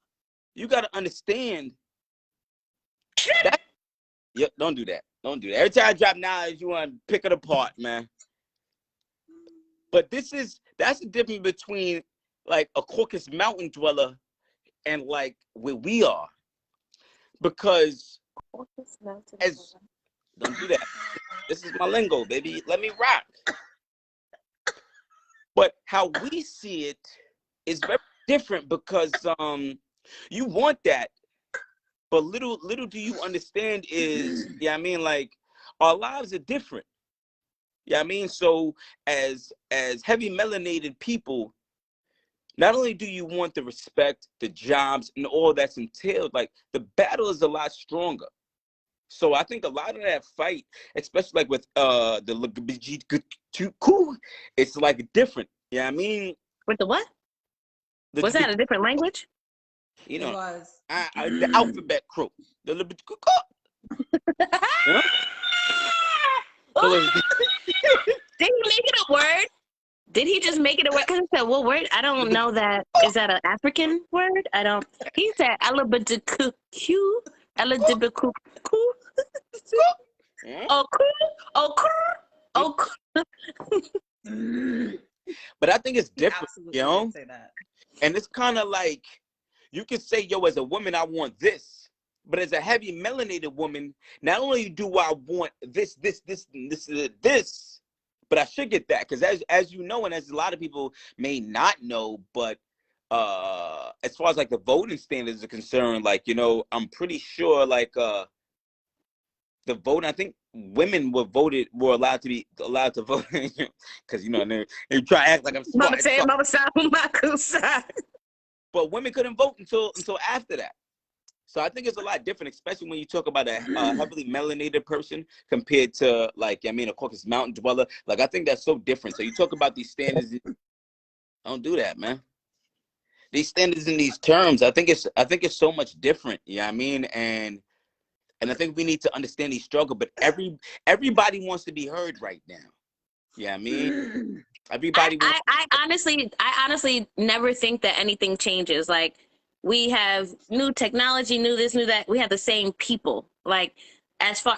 you got to understand that. Yep, don't do that. Don't do that. Every time I drop knowledge, you want to pick it apart, man. But that's the difference between like a Caucasus Mountain dweller and like where we are. Because don't do that. This is my lingo, baby. Let me rock. But how we see it is very different because you want that, but little do you understand is, yeah, I mean, like our lives are different. Yeah, I mean, so as heavy melanated people, not only do you want the respect, the jobs, and all that's entailed, like the battle is a lot stronger. So I think a lot of that fight, especially like with the LGBTQ, it's like different. Yeah, I mean, With the what? Was that a different language? You know, It was. The alphabet crew. The yeah? Did he make it a word? Did he just make it a word? Because I said, what word? I don't know that. Is that an African word? I don't. He said, LGBTQ. LGBTQ. But I think it's different, Absolutely you know? say that. And it's kind of like, you can say, yo, as a woman, I want this. But as a heavy melanated woman, not only do I want this, but I should get that. Because as you know, and as a lot of people may not know, but as far as like the voting standards are concerned, like, you know, I'm pretty sure like the vote, I think women were allowed to vote because, you know, they try to act like I'm smart. But women couldn't vote until after that. So I think it's a lot different, especially when you talk about a heavily melanated person compared to, like, I mean, a Caucasus Mountain dweller. Like, I think that's so different. So you talk about these standards. Don't do that, man. These standards and these terms, I think it's so much different. You know what I mean? And I think we need to understand these struggle. But everybody wants to be heard right now. Yeah, you know I mean, everybody. I honestly never think that anything changes. Like, we have new technology, new this, new that. We have the same people. Like,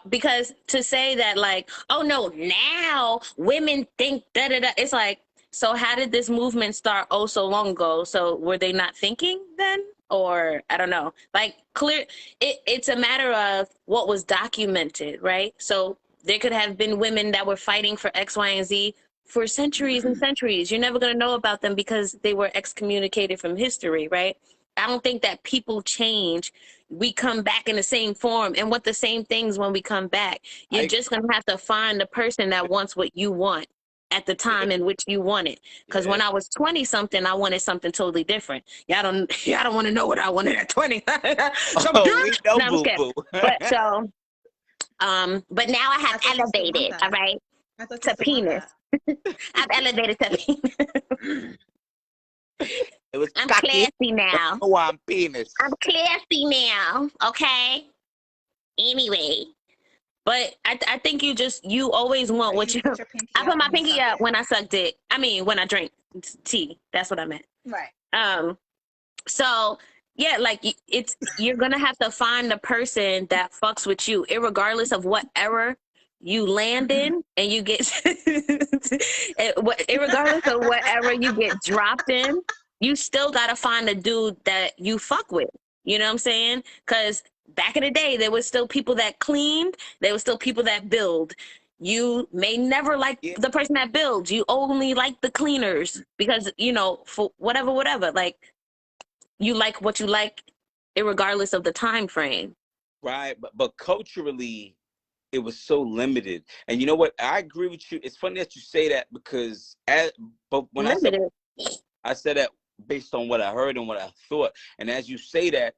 because to say that, like, oh no, now women think da da da. It's like, so how did this movement start so long ago? So were they not thinking then? Or I don't know. Like, it's a matter of what was documented, right? So there could have been women that were fighting for X, Y, and Z for centuries and centuries. You're never going to know about them because they were excommunicated from history, right? I don't think that people change. We come back in the same form and want the same things when we come back. You're just going to have to find the person that wants what you want at the time in which you want it. Because when I was 20 something, I wanted something totally different. Y'all don't want to know what I wanted at 20. We know, No, boo boo. but so, but now I have elevated, all right, to penis. I've elevated to penis. It was I'm cocky. classy now. Oh, I'm penis. I'm classy now, okay? Anyway, but I think you always want what you. I put my pinky up when I suck dick. I mean, when I drink tea. That's what I meant. Right. So yeah, like you're gonna have to find the person that fucks with you, irregardless of what era you land in, and you get, irregardless of whatever you get dropped in, you still gotta find a dude that you fuck with. You know what I'm saying? Because back in the day, there was still people that cleaned. There was still people that build. You may never like the person that builds. You only like the cleaners because, for whatever. Like, you like what you like, irregardless of the time frame. Right, but culturally, it was so limited. And you know what? I agree with you. It's funny that you say that because, but when I said that based on what I heard and what I thought, and as you say that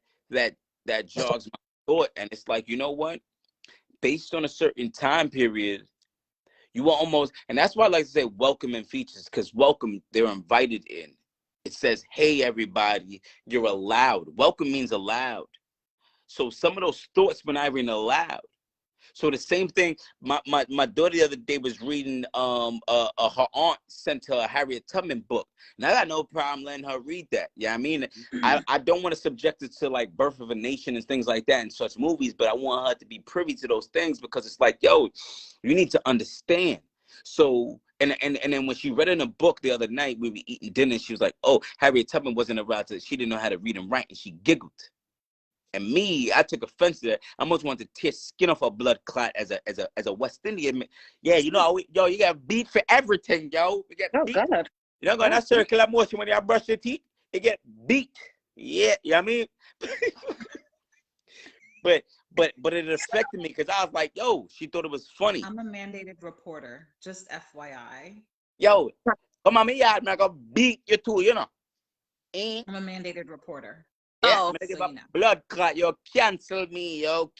jogs my thought, and it's like, you know what? Based on a certain time period, you will almost, and that's why I like to say welcoming features, because welcome, they're invited in. It says, hey, everybody, you're allowed. Welcome means allowed. So some of those thoughts were not even allowed. So the same thing, my daughter the other day was reading her aunt sent her a Harriet Tubman book. And I got no problem letting her read that. Yeah, I mean, I don't want to subject it to like Birth of a Nation and things like that and such movies, but I want her to be privy to those things because it's like, yo, you need to understand. So and then when she read in a book the other night, we were eating dinner, and she was like, oh, Harriet Tubman wasn't around to, she didn't know how to read and write, and she giggled. And me, I took offense to that. I almost wanted to tear skin off a blood clot as a West Indian. Yeah, you got beat for everything, yo. You get beat. God. You know, that circular motion when you brush your teeth, you get beat. Yeah, you know what I mean? but it affected me because I was like, yo, she thought it was funny. I'm a mandated reporter, just FYI. Yo, come on, me, I'm not gonna beat you too, you know. I'm a mandated reporter. Yeah, so blood clot, yo, cancel me. You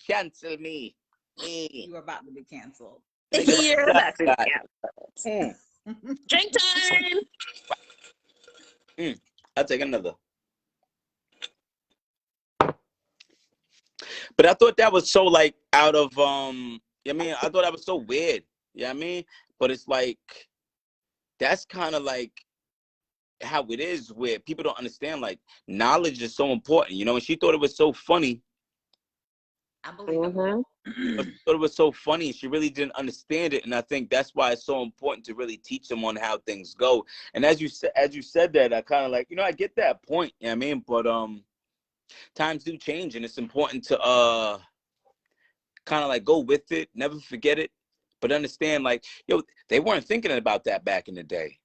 are about to be canceled. You're about to be canceled. Drink time. I'll take another. But I thought that was so like out of I thought that was so weird. Yeah, I mean, but it's like that's kind of like how it is where people don't understand, like, knowledge is so important, and she thought it was so funny. I believe it. She thought it was so funny. She really didn't understand it, and I think that's why it's so important to really teach them on how things go. And as you said that, I kind of like, I get that point. You know what I mean? But times do change, and it's important to kind of like go with it, never forget it, but understand, like, they weren't thinking about that back in the day.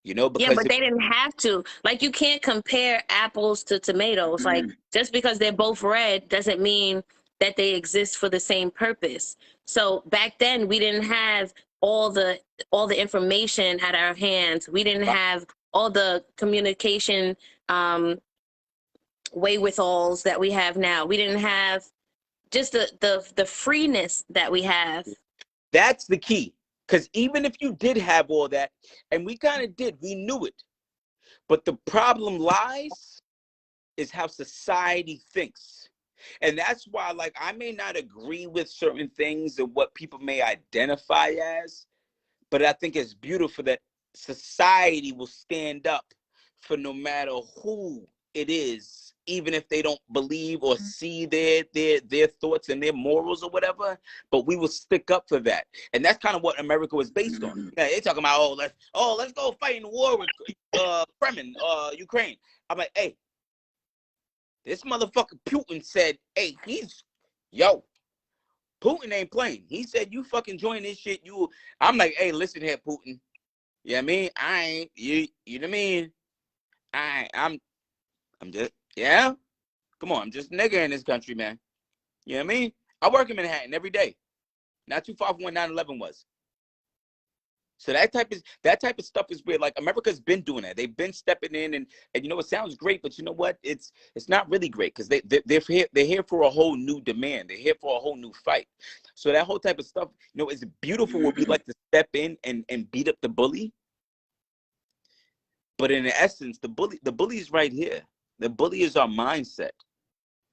Because but they didn't have to. Like, you can't compare apples to tomatoes. Like, just because they're both red doesn't mean that they exist for the same purpose. So back then, we didn't have all the information at our hands. We didn't have all the communication wherewithals that we have now. We didn't have just the freeness that we have. That's the key. Because even if you did have all that, and we kind of did, we knew it. But the problem lies is how society thinks. And that's why, like, I may not agree with certain things and what people may identify as, but I think it's beautiful that society will stand up for no matter who it is, even if they don't believe or see their thoughts and their morals or whatever, but we will stick up for that. And that's kind of what America was based on. Yeah, they're talking about, let's go fight in the war with Kremlin, Ukraine. I'm like, hey, this motherfucker Putin said, hey, Putin ain't playing. He said, you fucking join this shit. I'm like, hey, listen here, Putin. You know what I mean? I ain't, you know what I mean? I'm just, yeah. Come on, I'm just a nigga in this country, man. You know what I mean? I work in Manhattan every day. Not too far from where 9/11 was. So that type of stuff is weird. Like America's been doing that. They've been stepping in, and you know, it sounds great, but you know what? It's not really great because they're here for a whole new demand. They're here for a whole new fight. So that whole type of stuff, you know, it's beautiful where we like to step in and beat up the bully. But in essence, the bully is right here. The bully is our mindset,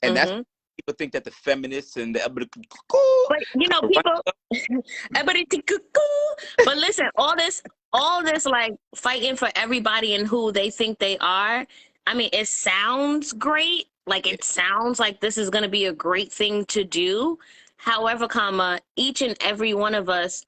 and that's people think that the feminists and the but you know, people everybody think but listen, all this like fighting for everybody and who they think they are, I mean, it sounds great, like it sounds like this is going to be a great thing to do. However, each and every one of us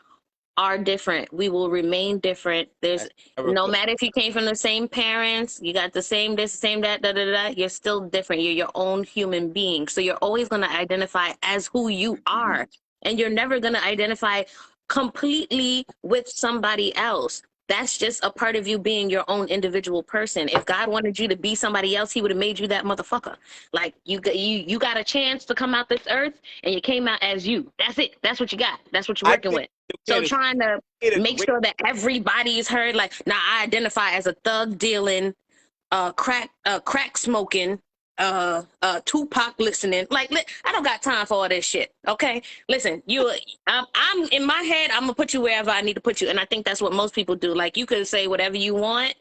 are different. We will remain different. There's no matter if you came from the same parents, you got the same this, same that, you're still different. You're your own human being. So you're always going to identify as who you are. And you're never going to identify completely with somebody else. That's just a part of you being your own individual person. If God wanted you to be somebody else, he would have made you that motherfucker. Like you got a chance to come out this earth and you came out as you. That's it. That's what you got. That's what you're working with. So trying to make sure that everybody is heard, like, now I identify as a thug dealing, crack smoking, Tupac listening. Like, I don't got time for all this shit. Okay, listen, I'm in my head. I'm gonna put you wherever I need to put you, and I think that's what most people do. Like, you could say whatever you want,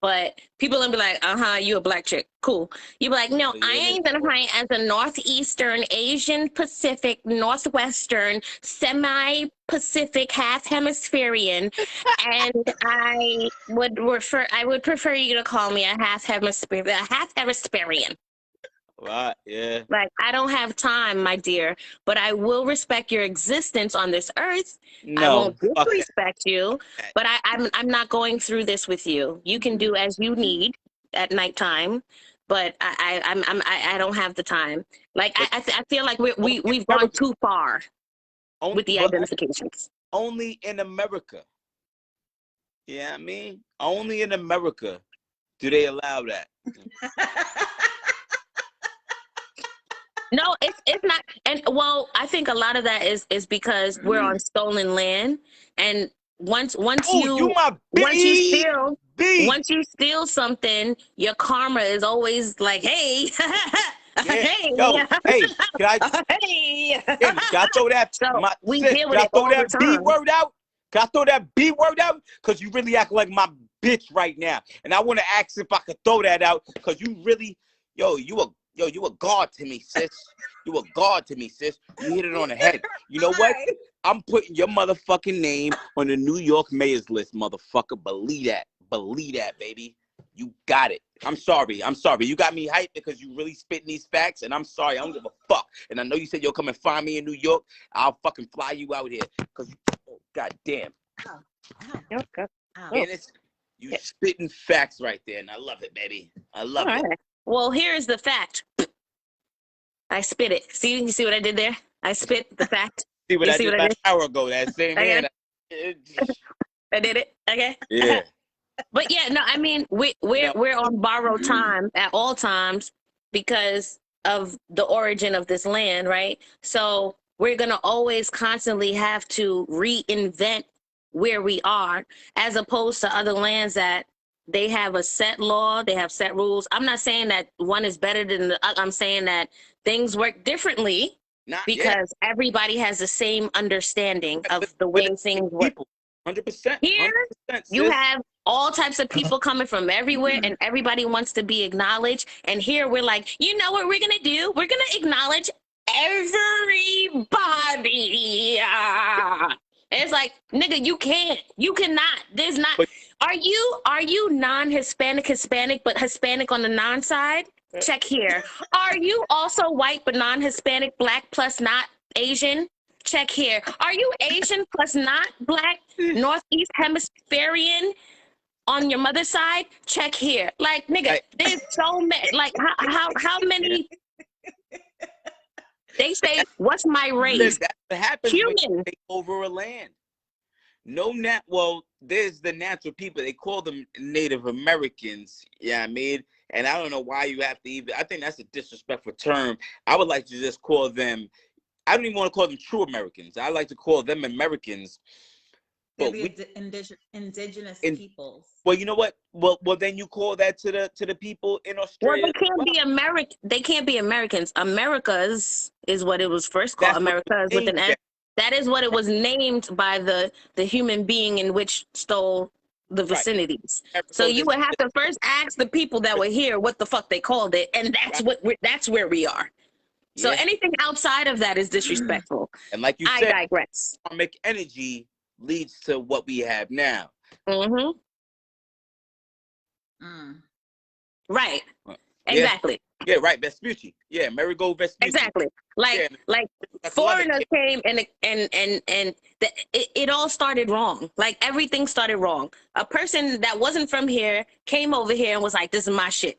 but people gonna be like, you a black chick, cool. You be like, no, I identify as a Northeastern, Asian Pacific, Northwestern, semi-Pacific, half hemispherian, and I would prefer you to call me a half hemispherian. Right, yeah. Like, I don't have time, my dear, but I will respect your existence on this earth. No, I won't disrespect you, but I'm not going through this with you. You can do as you need at nighttime, but I don't have the time. Like, I feel like we've gone too far with the identifications. Only in America. Yeah, I mean, only in America do they allow that. No, it's not. And well, I think a lot of that is because we're on stolen land, and once you steal something, your karma is always like, hey, hey, can I throw that? So we deal with it all the time. B word out? Can I throw that B word out? Because you really act like my bitch right now, and I want to ask if I could throw that out because you really, you a god to me, sis. You a god to me, sis. You hit it on the head. You know what? I'm putting your motherfucking name on the New York mayor's list, motherfucker. Believe that. Believe that, baby. You got it. I'm sorry. You got me hyped because you really spitting these facts, and I'm sorry. I don't give a fuck. And I know you said you'll come and find me in New York. I'll fucking fly you out here because, god damn. And you spitting facts right there, and I love it, baby. I love it. Well, here's the fact. I spit it. You see what I did there? I spit the fact. See what I did an hour ago? That same hand. I did it. Okay. Yeah. But yeah, no, I mean, we're on borrowed time at all times because of the origin of this land, right? So we're gonna always constantly have to reinvent where we are, as opposed to other lands that they have a set law, they have set rules. I'm not saying that one is better than the other. I'm saying that things work differently because everybody has the same understanding of the way things work. 100%. Here, you have all types of people coming from everywhere, and everybody wants to be acknowledged. And here we're like, you know what we're going to do? We're going to acknowledge everybody. It's like, nigga, you can't. You cannot. There's not. Are you non-Hispanic, Hispanic, but Hispanic on the non-side? Check here. Are you also white but non-Hispanic, black plus not Asian? Check here. Are you Asian plus not black, Northeast hemispherian on your mother's side? Check here. Like, nigga, there's so many. Like, how many? They say, what's my race? That's what happens when you take over a land. Well, there's the natural people. They call them Native Americans. Yeah, I mean, And I don't know why you have to even, I think that's a disrespectful term. I would like to just call them, I don't even want to call them true Americans. I like to call them Americans. They're But the indigenous peoples. Well, you know what? Well, then you call that to the people in Well, Australia. they can't be American. They can't be Americans. Americas is what it was first called. That's Americas with an S. That is what it was named by the human being in which stole the vicinities. Right. So you would have to first ask the people that were here what the fuck they called it, and that's where we are. So anything outside of that is disrespectful. And like you I said, digress. Karmic energy leads to what we have now. Mm-hmm. Right. Exactly. Yeah, right. Vespucci. Yeah, Marigold Vespucci. Exactly. Like foreigners came and it all started wrong. Like everything started wrong. A person that wasn't from here came over here and was like, "This is my shit,"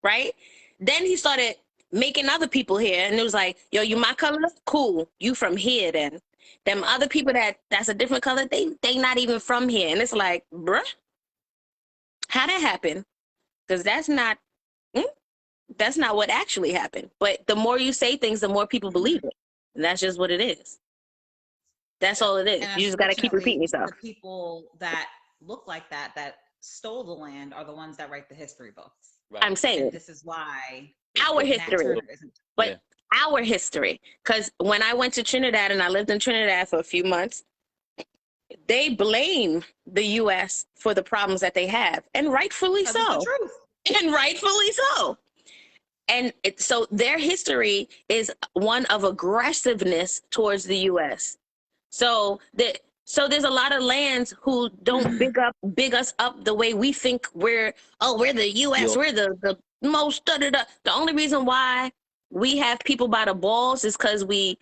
right? Then he started making other people here, and it was like, "Yo, you my color? Cool. You from here then." Them other people that's a different color, they not even from here, and it's like, bruh, how that happen? Because that's not what actually happened. But the more you say things, the more people believe it. And that's just what it is. That's all it is. And you just got to keep repeating yourself. The people that look like that stole the land, are the ones that write the history books. Right. I'm saying and this is why our history. But our history. Because when I went to Trinidad and I lived in Trinidad for a few months, they blame the U.S. for the problems that they have. And rightfully so. That's the truth. And rightfully so. And so their history is one of aggressiveness towards the U.S. So there's a lot of lands who don't big us up the way we think we're the U.S. We're the most da-da-da. The only reason why we have people by the balls is because we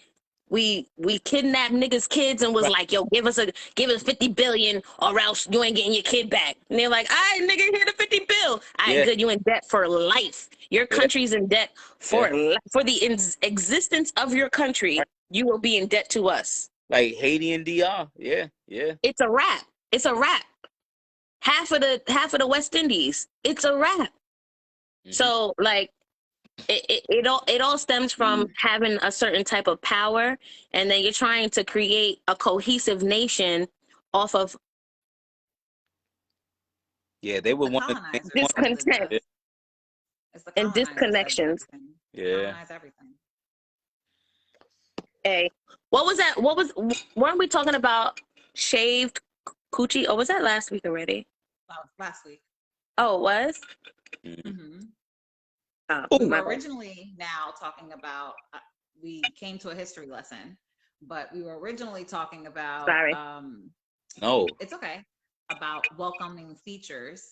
kidnap niggas' kids and was like, yo, give us 50 billion or else you ain't getting your kid back. And they're like, all right, nigga, here the 50 bill. All right, good, you in debt for life. Your country's in debt for the existence of your country. You will be in debt to us. Like Haiti and DR. Yeah. It's a wrap. It's a wrap. Half of the West Indies. It's a wrap. So like it all stems from having a certain type of power, and then you're trying to create a cohesive nation off of they would want discontent and disconnections. Colonize everything. Hey, weren't we talking about shaved coochie, or was that last week already? Last week. Oh, it was? We were originally talking about, we came to a history lesson, but we were originally talking about, no, it's okay, about welcoming features,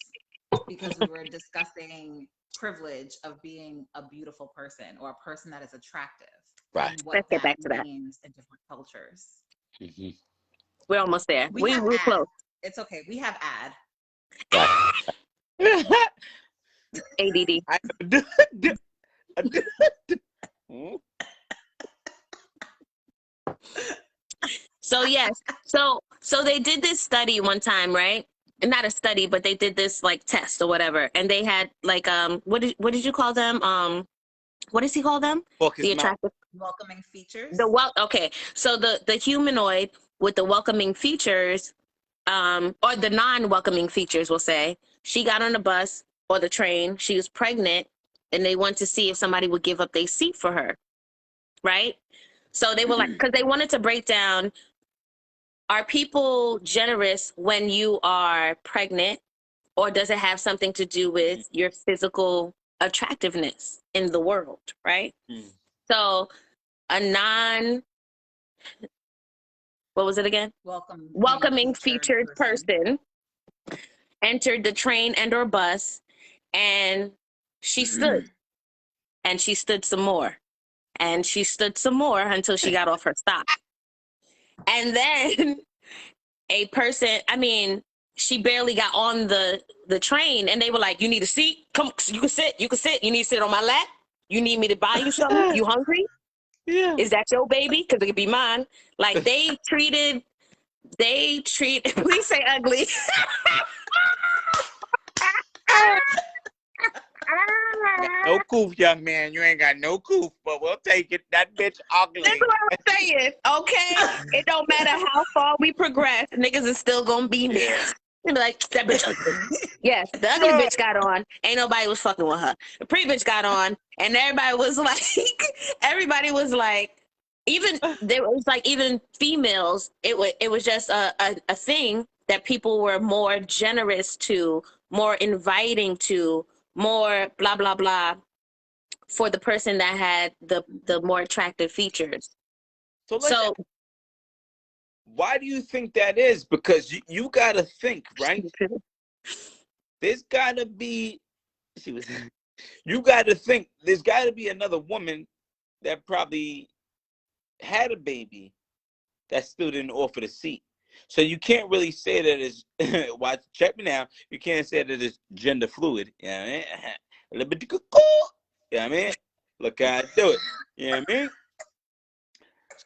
because we were discussing privilege of being a beautiful person or a person that is attractive. Right. And what Let's get back to that. means in different cultures. We're almost there. We're close. It's okay. We have ad. ADD. So yes, so they did this study one time, right? Not a study, but they did this like test or whatever, and they had like what did you call them? What does he call them? The attractive welcoming features. Okay, so the humanoid with the welcoming features, or the non-welcoming features, we'll say, she got on the bus or the train, she was pregnant, and they wanted to see if somebody would give up their seat for her, right? So they were like, because they wanted to break down, are people generous when you are pregnant, or does it have something to do with your physical attractiveness in the world, right? So what was it again? Welcoming featured person entered the train and or bus, and she stood. And she stood some more. And she stood some more until she got off her stop. And then a person, she barely got on the train, and they were like, you need a seat? Come, you can sit. You need to sit on my lap? You need me to buy you something? You hungry? Yeah. Is that your baby? Because it could be mine. Like they treated, please say ugly. Got no coof, young man. You ain't got no coof, but we'll take it. That bitch ugly. That's what I'm saying. Okay, it don't matter how far we progress, niggas is still gonna be there. And be like, that bitch ugly. Yes, the ugly bitch got on. Ain't nobody was fucking with her. The pretty bitch got on, and everybody was like, even there was like even females. It was just a thing that people were more generous to, more inviting to, more blah blah blah for the person that had the more attractive features. So why do you think that is? Because you gotta think, right? There's gotta be you gotta think there's gotta be another woman that probably had a baby that still didn't offer the seat. So you can't really say that it's watch, check me now. You can't say that it's gender fluid. You know what I mean? A little bit cool. You know what I mean? Look how I do it. You know what I mean?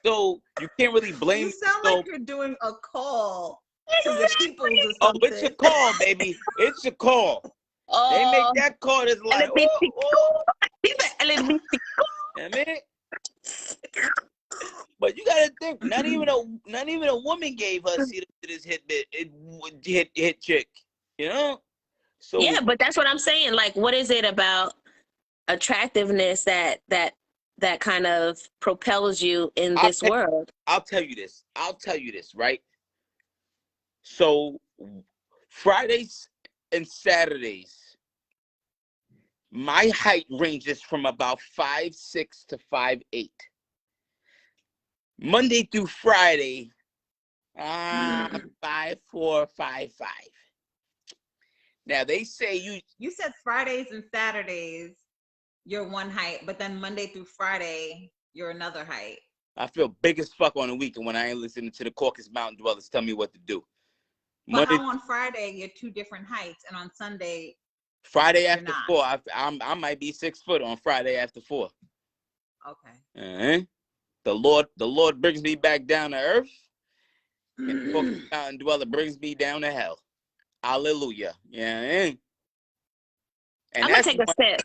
So you can't really blame. You sound like you're doing a call to the people or something. Oh, it's a call, baby. It's a call. They make that call that's like, ooh, ooh. You know what I mean? But you gotta think, not even a woman gave her seat to this hit chick, you know? So yeah, but that's what I'm saying. Like, what is it about attractiveness that kind of propels you in this world? I'll tell you this, right? So Fridays and Saturdays, my height ranges from about 5'6" to 5'8". Monday through Friday, 5'4", 5'5". Now they say you said Fridays and Saturdays you're one height, but then Monday through Friday you're another height. I feel big as fuck on the weekend when I ain't listening to the Caucasus Mountain Dwellers tell me what to do. But how on Friday you're two different heights, and on Friday after 4, I might be 6 foot on Friday after 4. Okay. The Lord brings me back down to earth, and the Caucasus Mountain Dweller brings me down to hell. Hallelujah. Yeah. And I'm gonna take a sip.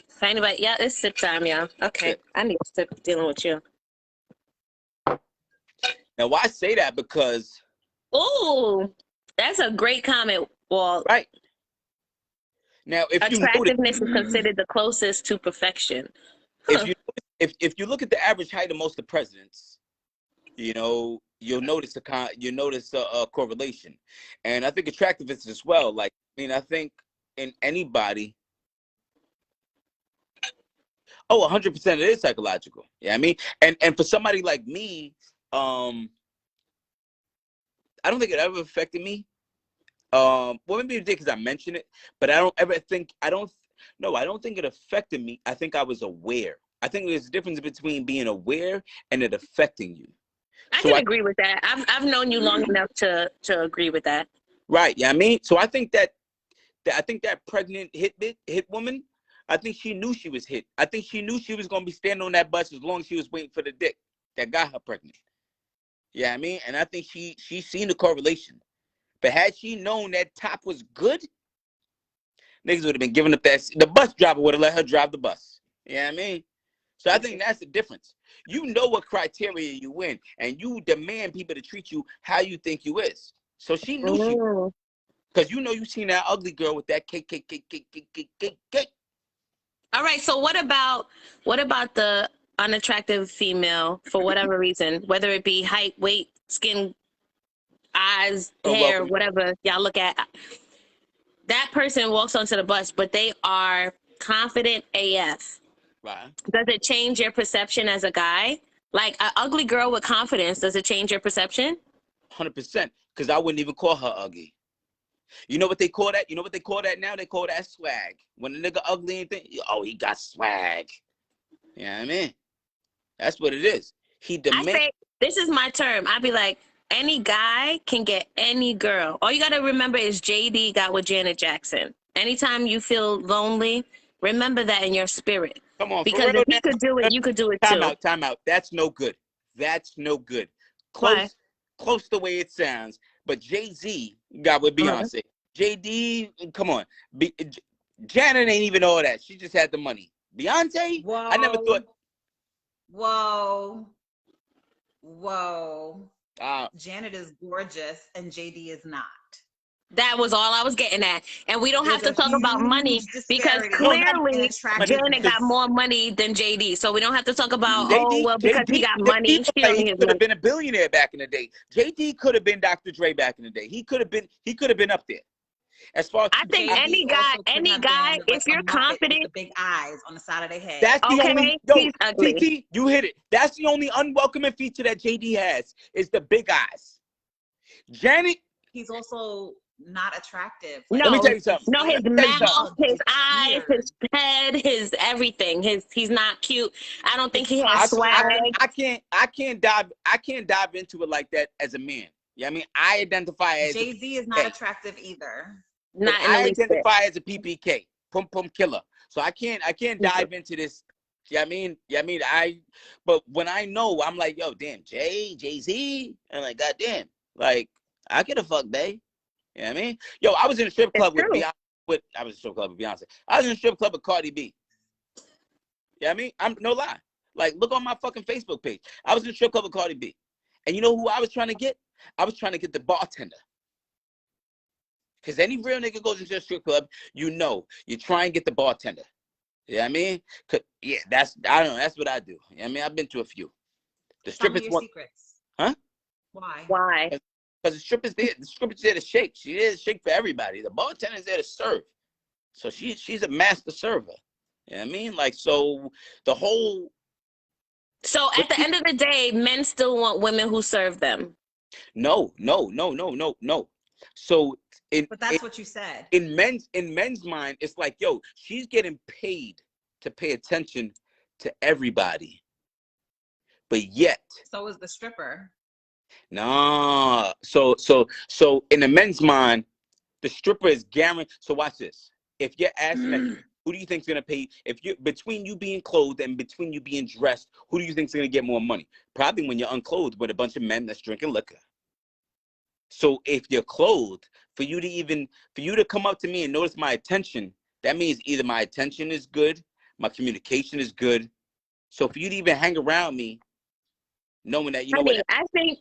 For anybody, yeah, it's sip time, y'all. Okay, I need to sip dealing with you. Now, why I say that? Because ooh, that's a great comment, Walt. Right. Now, if attractiveness is considered the closest to perfection. If you look at the average height of most of the presidents, you know, you'll notice a correlation, and I think attractiveness as well. Like, I mean, I think in anybody, 100% it is psychological. Yeah, I mean, and for somebody like me, I don't think it ever affected me. Well, maybe it did because I mentioned it, but I don't think it affected me. I think I was aware. I think there's a difference between being aware and it affecting you. I can agree with that. I've known you long enough to agree with that. Right. Yeah. I mean, so I think that pregnant hit woman, I think she knew she was hit. I think she knew she was going to be standing on that bus as long as she was waiting for the dick that got her pregnant. Yeah. I mean, and I think she seen the correlation. But had she known that top was good, niggas would have been giving up the bus driver would have let her drive the bus. You know what I mean? So I think that's the difference. You know what criteria you win, and you demand people to treat you how you think you is. So she knew she, because you seen that ugly girl with that cake. All right. So what about the unattractive female for whatever reason, whether it be height, weight, skin, eyes, hair, whatever y'all look at? That person walks onto the bus, but they are confident AF. Right. Does it change your perception as a guy? Like an ugly girl with confidence, does it change your perception? 100%. Because I wouldn't even call her ugly. You know what they call that? You know what they call that now? They call that swag. When a nigga ugly and think, oh, he got swag. You know what I mean? That's what it is. I say, this is my term. I'd be like, any guy can get any girl. All you got to remember is JD got with Janet Jackson. Anytime you feel lonely, remember that in your spirit. Come on, because if he could do it, you could do it too. Time out. That's no good. Why? Close the way it sounds. But Jay-Z got with Beyonce. JD, come on. Janet ain't even all that. She just had the money. Beyonce, Whoa. I never thought. Whoa. Whoa. Uh, Janet is gorgeous and JD is not. That was all I was getting at. And we don't have There's to a talk about money huge because disparity clearly in attractiveness. Janet got more money than JD. So we don't have to talk about, JD, oh, well, because he got money, she don't need he his could money. have been a billionaire back in the day. JD could have been Dr. Dre back in the day. He could have been up there. As far as I think JD any also could have guy, been if like a you're Muppet with confident, the big eyes on the side of their head. that's the only he's ugly. TT, you hit it. That's the only unwelcoming feature that JD has is the big eyes. Janet, He's also not attractive. No, let me tell you something. No, his Let me tell you mouth, something. his eyes, his head, his everything. He's not cute. I don't think he has swag. I can't dive into it like that as a man. Yeah, I mean, I identify as Jay-Z is not attractive either. Not in I the least bit. identify as a PPK, pum pum killer. So I can't dive into this. Yeah, I mean, but when I know, I'm like, yo, damn, Jay-Z, and like, goddamn, like, I get a fuck, babe. You know what I mean? Yo, I was in a strip club with Beyonce. I was in a strip club with Beyonce. I was in a strip club with Cardi B. You know what I mean? I'm no lie. Like, look on my fucking Facebook page. I was in a strip club with Cardi B. And you know who I was trying to get? I was trying to get the bartender. Because any real nigga goes into a strip club, you try and get the bartender. You know what I mean? Yeah, I don't know. That's what I do. You know what I mean? I've been to a few. The strippers want secrets. Huh? Why? Because the stripper's there to shake. She is to shake for everybody. The bartender's there to serve. So she's a master server. You know what I mean? Like, so the whole... So at the end of the day, men still want women who serve them. No. So but that's what you said. In men's mind, it's like, yo, she's getting paid to pay attention to everybody. But yet... So is the stripper. No. So in the men's mind, the stripper is guaranteed. So watch this. If you're asking who do you think's gonna pay? If you between you being clothed and between you being dressed, who do you think's gonna get more money? Probably when you're unclothed with a bunch of men that's drinking liquor. So if you're clothed, for you to come up to me and notice my attention, that means either my attention is good, my communication is good. So for you to even hang around me, knowing that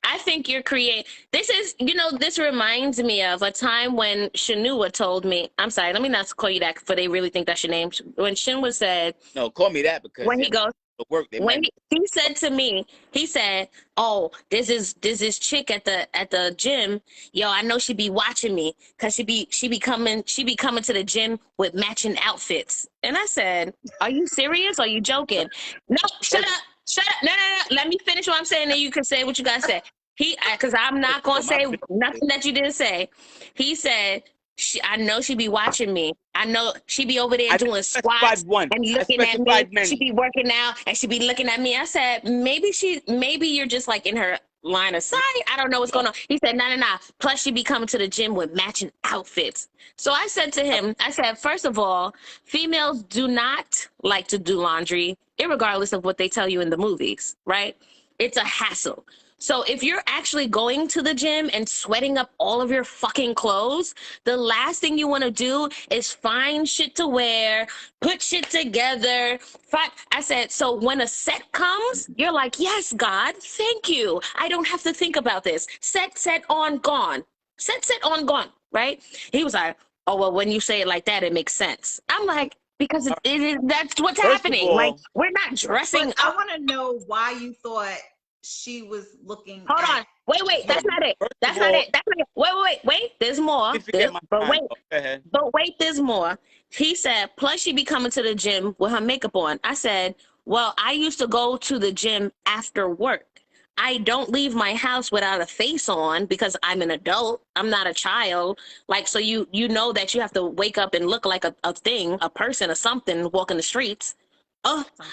I think you're creating. This reminds me of a time when Shanua told me. I'm sorry, let me not call you that, for they really think that's your name. When Shinwa said, no, call me that, because when he goes to work, he said to me, he said, "Oh, there's this chick at the gym. Yo, I know she be watching me because she be coming to the gym with matching outfits." And I said, "Are you serious? Or are you joking?" No, shut up. Shut up. No. Let me finish what I'm saying, then you can say what you got to say. Because I'm not going to say nothing that you didn't say. He said, I know she be watching me. I know she be over there doing squats and looking at me. She be working out and she be looking at me. I said, maybe you're just like in her line of sight. I don't know what's going on. He said, no. Plus she be coming to the gym with matching outfits. So I said to him, first of all, females do not like to do laundry, irregardless of what they tell you in the movies, right? It's a hassle. So if you're actually going to the gym and sweating up all of your fucking clothes, the last thing you want to do is find shit to wear, put shit together. I said, so when a set comes, you're like, yes, God, thank you. I don't have to think about this. Set on, gone. Set on, gone, right? He was like, oh, well, when you say it like that, it makes sense. I'm like, because that's what's happening. All, like, we're not dressing up. I want to know why you thought she was looking. Hold on. Wait. That's not it. That's not it. Wait. There's more. But wait, there's more. He said, plus she be coming to the gym with her makeup on. I said, well, I used to go to the gym after work. I don't leave my house without a face on because I'm an adult. I'm not a child. Like, so you know that you have to wake up and look like a person or something walking the streets.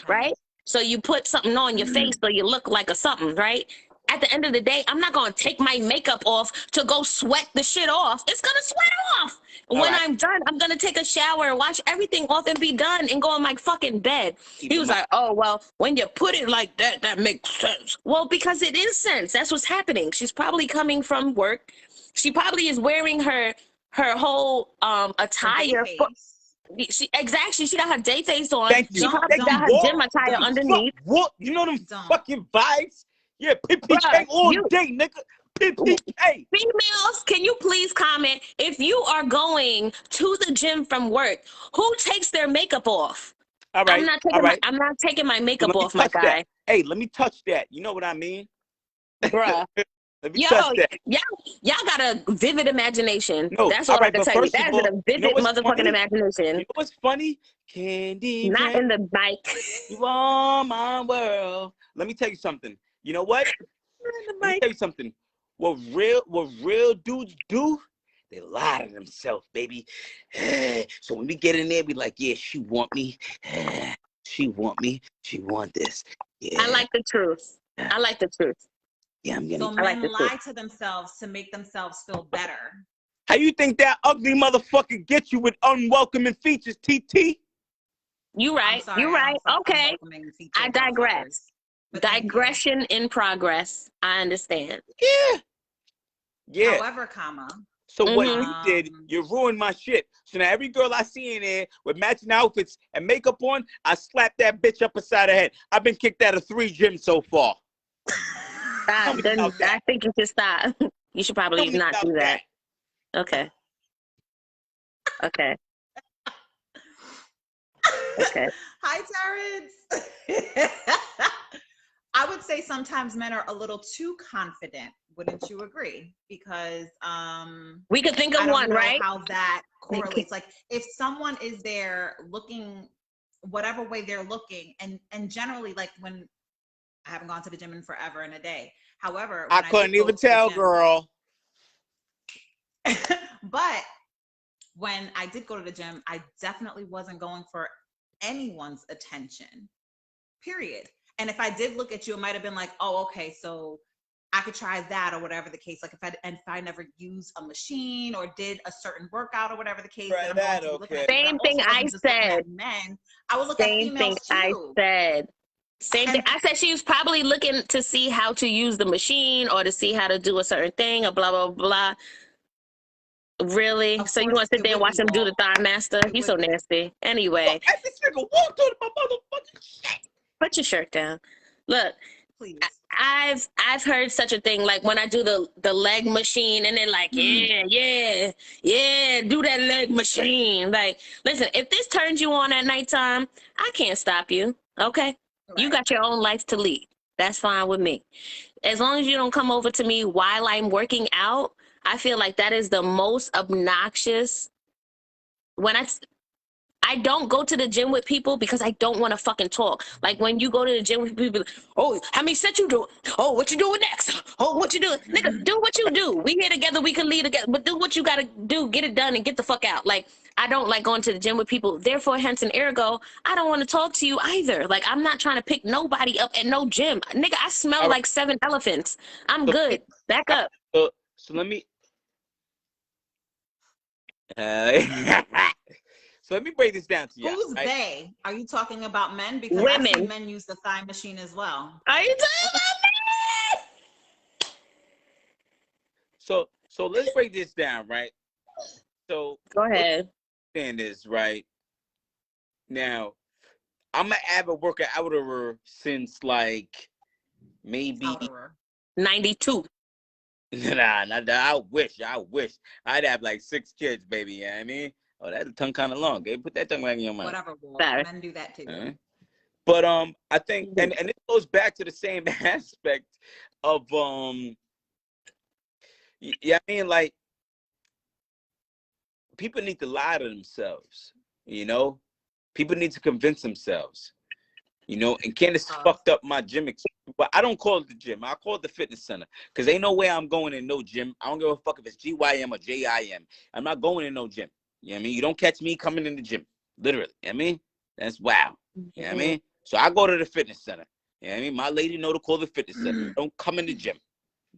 Right? So you put something on your face so you look like a something, right? At the end of the day, I'm not going to take my makeup off to go sweat the shit off. It's going to sweat off. When I'm done, I'm going to take a shower, wash everything off and be done and go in my fucking bed. He was like, oh, well, when you put it like that, that makes sense. Well, because it is sense. That's what's happening. She's probably coming from work. She probably is wearing her whole attire. Exactly. She got her day face on. Thank you. She probably got her gym attire underneath. What? You know them fucking vibes? Yeah, PPK Bruh, all day, nigga. PPK. Females, can you please comment if you are going to the gym from work? Who takes their makeup off? All right. I'm not taking my makeup So off, my guy. That. Hey, let me touch that. You know what I mean? Bruh. Let me touch that. Y'all got a vivid imagination. No, that's all I can tell you. That is a vivid motherfucking funny? imagination. You know what's funny? Candy. Not in the bike. You are my world. Let me tell you something. You know what? Let me tell you something. What real dudes do? They lie to themselves, baby. So when we get in there, we like, yeah, she want me. She want me. She want this. Yeah. I like the truth. I like the truth. Yeah, I'm getting. So men lie to themselves to make themselves feel better. How you think that ugly motherfucker gets you with unwelcoming features, TT? You right. Sorry, you right. Okay. I digress. Digression in progress. I understand. Yeah. Yeah. However, comma. So what you did, you ruined my shit. So now every girl I see in there with matching outfits and makeup on, I slap that bitch up beside her head. I've been kicked out of 3 gyms so far. I think you should stop. You should probably not do that. Okay. Okay. Okay. Hi, Terrence. I would say sometimes men are a little too confident. Wouldn't you agree? Because we could think of one, right? How that correlates. Like if someone is there looking whatever way they're looking, and generally, like when I haven't gone to the gym in forever and a day. However, I couldn't even tell, girl. But when I did go to the gym, I definitely wasn't going for anyone's attention, period. And if I did look at you, it might have been like, oh, okay, so I could try that or whatever the case. Like if I never used a machine or did a certain workout or whatever the case. Right, that okay. Same thing I said. Men, I would look at females too. I said. Same thing. I said she was probably looking to see how to use the machine or to see how to do a certain thing or blah, blah, blah. Really? So you want to sit there and watch him do the Thigh Master? He's so nasty. Anyway. This nigga walked on my motherfucking shit. Put your shirt down. Look. Please. I've heard such a thing, like when I do the leg machine and they're like, yeah, do that leg machine. Like, listen, if this turns you on at nighttime, I can't stop you. Okay? Right. You got your own life to lead. That's fine with me. As long as you don't come over to me while I'm working out, I feel like that is the most obnoxious. When I don't go to the gym with people because I don't want to fucking talk. Like when you go to the gym with people, oh, how many sets you doing? Oh, what you doing next? Oh, what you doing? Nigga, do what you do. We here together, we can lead together, but do what you gotta do, get it done and get the fuck out. Like, I don't like going to the gym with people. Therefore, hence and ergo, I don't want to talk to you either. Like, I'm not trying to pick nobody up at no gym. Nigga, I smell like 7 elephants. I'm good. Back up. So let me... So let me break this down to you. Who's they? Are you talking about men? Because women. I've seen men use the thigh machine as well. Are you talking about men? So let's break this down, right? So go ahead. Understand this, right? Now, I'm an avid worker-outerer since like maybe 92. Nah, I wish. I'd have like 6 kids, baby. You know what I mean? Oh, that tongue kind of long. Okay? Put that tongue back in your mouth. Whatever, men do that too. But I think, and it goes back to the same aspect of yeah, I mean, like, people need to lie to themselves, you know? People need to convince themselves, you know? And Candace fucked up my gym experience. But I don't call it the gym. I call it the fitness center. Because ain't no way I'm going in no gym. I don't give a fuck if it's GYM or JIM. I'm not going in no gym. You know what I mean? You don't catch me coming in the gym. Literally. You know what I mean? That's wow. You know what I mean? So I go to the fitness center. You know what I mean? My lady know to call the fitness center. Don't come in the gym.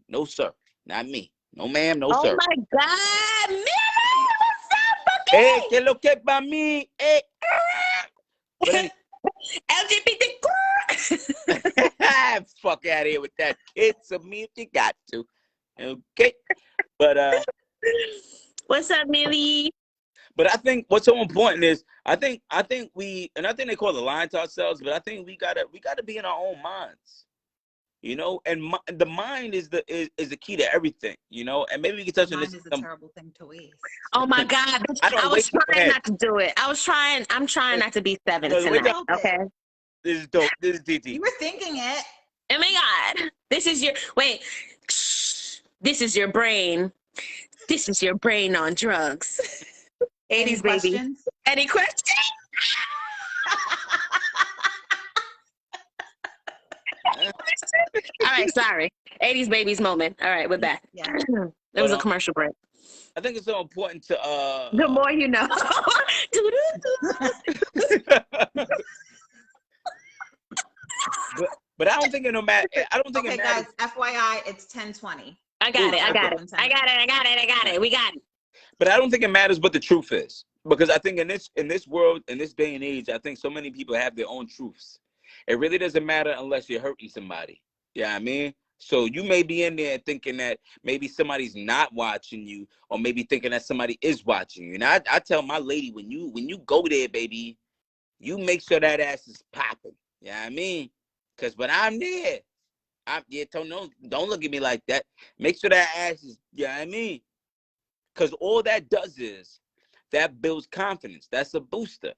No, sir. Not me. No, ma'am. No, sir. Oh, my God. Man, what's up, hey, que lo que pa' mí? Hey. LGBT. Fuck out of here with that. It's a me if you got to. Okay. But what's up, Millie? But I think what's so important is I think we, and I think they call it lying to ourselves, but I think we gotta be in our own minds, you know. And the mind is the key to everything, you know. And maybe we can touch on this. Mind is a terrible thing to waste. Oh my God. I was trying not to do it. I'm trying not to be 7 tonight. Okay. This is dope. This is DT. You were thinking it. Oh my God. This is your brain. This is your brain on drugs. 80s baby. Questions? Any questions? All right, sorry. 80s babies moment. All right, we're back. Yeah. It was a commercial break. I think it's so important to The more you know. but I don't think it no matter. I don't think okay, it matters. guys, FYI, it's 10:20. I got it. We got it. But I don't think it matters what the truth is, because I think in this world, in this day and age, I think so many people have their own truths. It really doesn't matter unless you're hurting somebody. Yeah, you know what I mean. So you may be in there thinking that maybe somebody's not watching you, or maybe thinking that somebody is watching you. And I tell my lady, when you go there, baby, you make sure that ass is popping. Yeah, you know what I mean. Because when I'm there, don't look at me like that. Make sure that ass is, you know what I mean. Because all that does is that builds confidence. That's a booster.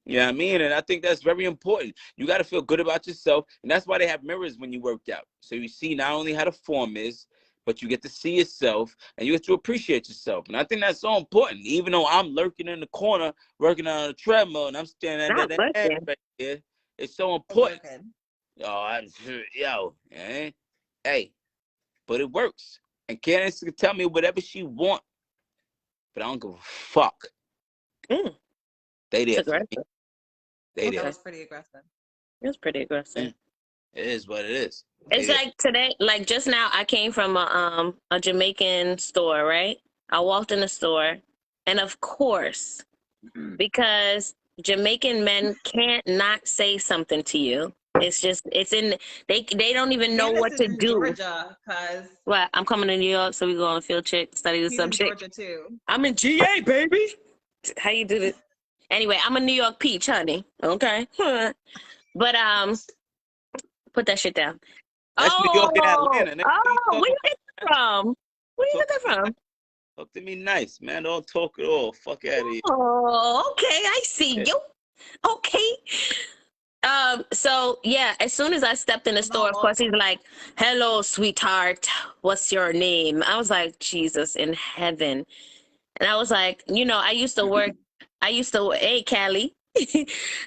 You know what I mean? And I think that's very important. You got to feel good about yourself. And that's why they have mirrors when you work out. So you see not only how the form is, but you get to see yourself and you get to appreciate yourself. And I think that's so important. Even though I'm lurking in the corner, working on a treadmill, and I'm standing at that ass right there, it's so important. Hey, but it works. And Candace can tell me whatever she wants. But I don't give a fuck. They did. That was pretty aggressive. It was pretty aggressive. It is what it is. It's like today, like just now, I came from a Jamaican store, right? I walked in the store, and of course, because Jamaican men can't not say something to you. It's just, they don't even know what to do. Georgia, cause what? I'm coming to New York, so we go on a field trip, study the subject. In Georgia too. I'm in GA, baby. How you do this? Anyway, I'm a New York peach, honey. Okay. But put that shit down. That's New York and Atlanta. Where you get that from? Where you get that from? Talk to me nice, man. Don't talk at all. Fuck out of here. Oh, okay. I see you. Okay. So yeah, as soon as I stepped in the store, of course he's like, "Hello, sweetheart. What's your name?" I was like, Jesus in heaven. And I was like, you know, hey, Callie.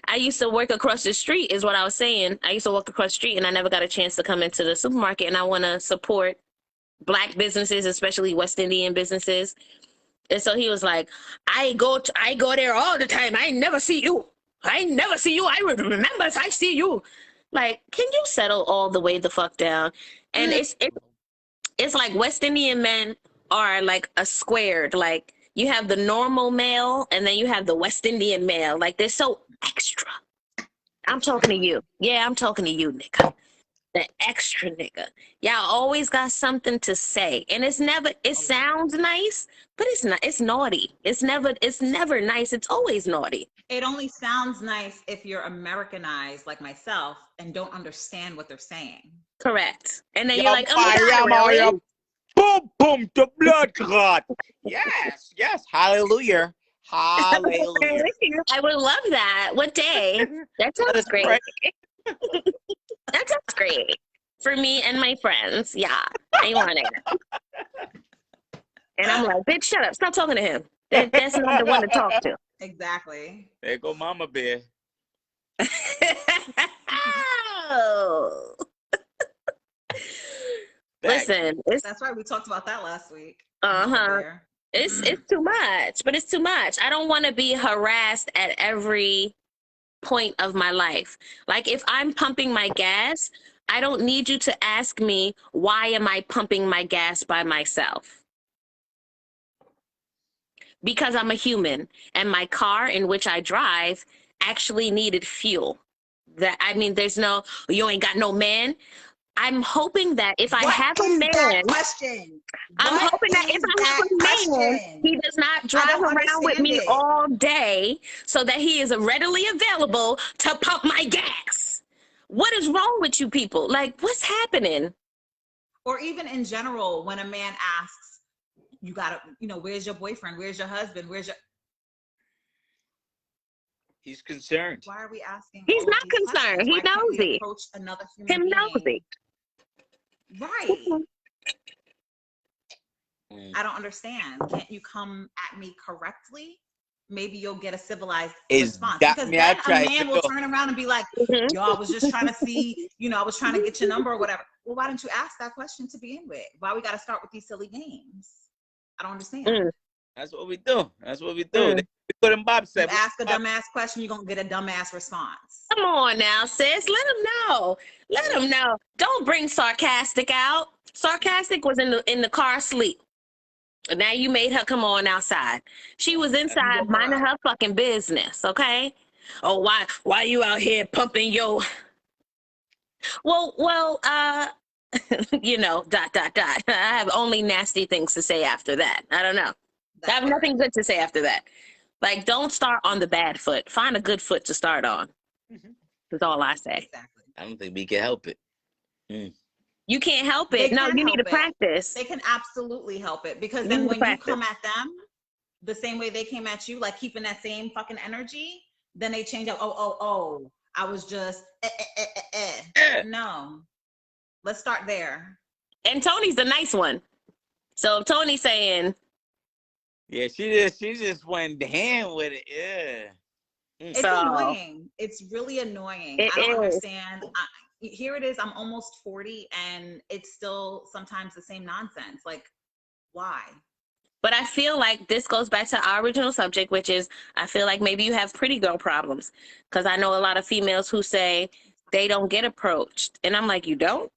I used to work across the street is what I was saying. I used to walk across the street and I never got a chance to come into the supermarket, and I want to support Black businesses, especially West Indian businesses. And so he was like, I go there all the time. I never see you. I remember if I see you. Like, can you settle all the way the fuck down? And it's like West Indian men are like a squared. Like, you have the normal male and then you have the West Indian male. Like, they're so extra. I'm talking to you. Yeah, I'm talking to you, nigga. The extra nigga. Y'all always got something to say. And it sounds nice, but it's not. It's naughty. It's never nice. It's always naughty. It only sounds nice if you're Americanized like myself and don't understand what they're saying. Correct. And then you're like, oh my God, really? Boom, boom, the blood clot. Yes, hallelujah. Hallelujah. I would love that. What day? That sounds great. That sounds great. For me and my friends. Yeah, I want it. And I'm like, bitch, shut up. Stop talking to him. That's not the one to talk to. Exactly. There go Mama Bear. Oh. Listen, that's why we talked about that last week. It's too much, but it's too much. I don't want to be harassed at every point of my life. Like, if I'm pumping my gas, I don't need you to ask me, why am I pumping my gas by myself? Because I'm a human, and my car in which I drive actually needed fuel. There's no, you ain't got no man. I'm hoping that if I What have a is that man, question? I'm What hoping that if is I have that a man, question? he does not I drive don't around with understand me it. all day so that he is readily available to pump my gas. What is wrong with you people? Like, what's happening? Or even in general, when a man asks, you gotta, you know, where's your boyfriend? Where's your husband? Where's your... He's concerned. Why are we asking He's all of not these concerned. questions? He Why can't knows we it. approach another human Him knows being? it. Right. Mm. I don't understand. Can't you come at me correctly? Maybe you'll get a civilized It's response. got Because me. then I a tried man to will go. turn around and be like, Mhm. yo, I was just trying to see, you know, I was trying to get your number or whatever. Well, why didn't you ask that question to begin with? Why we got to start with these silly games? I don't understand. Mm. That's what we do. That's what we do. Mm. They put him Bob You said. ask a dumbass question, you're going to get a dumbass response. Come on now, sis. Let him know. Let him know. Don't bring sarcastic out. Sarcastic was in the car asleep. And now you made her come on outside. She was inside woke her minding up. her fucking business, okay? Oh, why you out here pumping your well, you know, ... I have only nasty things to say after that. I don't know. I have nothing good to say after that. Like, don't start on the bad foot. Find a good foot to start on. That's all I say. Exactly. I don't think we can help it. You can't help They it. No, can you need to help it. practice. They can absolutely help it, because You then need to when you practice. come at them the same way they came at you, like keeping that same fucking energy, then they change up. Oh, I was just no. Let's start there. And Tony's the nice one. So if Tony's saying, Yeah, she just went ham with it. Yeah. It's So- annoying. It's really annoying. It I don't is. understand. Here it is. I'm almost 40 and it's still sometimes the same nonsense. Like, why? but I feel like this goes back to our original subject, which is I feel like maybe you have pretty girl problems. Because I know a lot of females who say they don't get approached. And I'm like, you don't?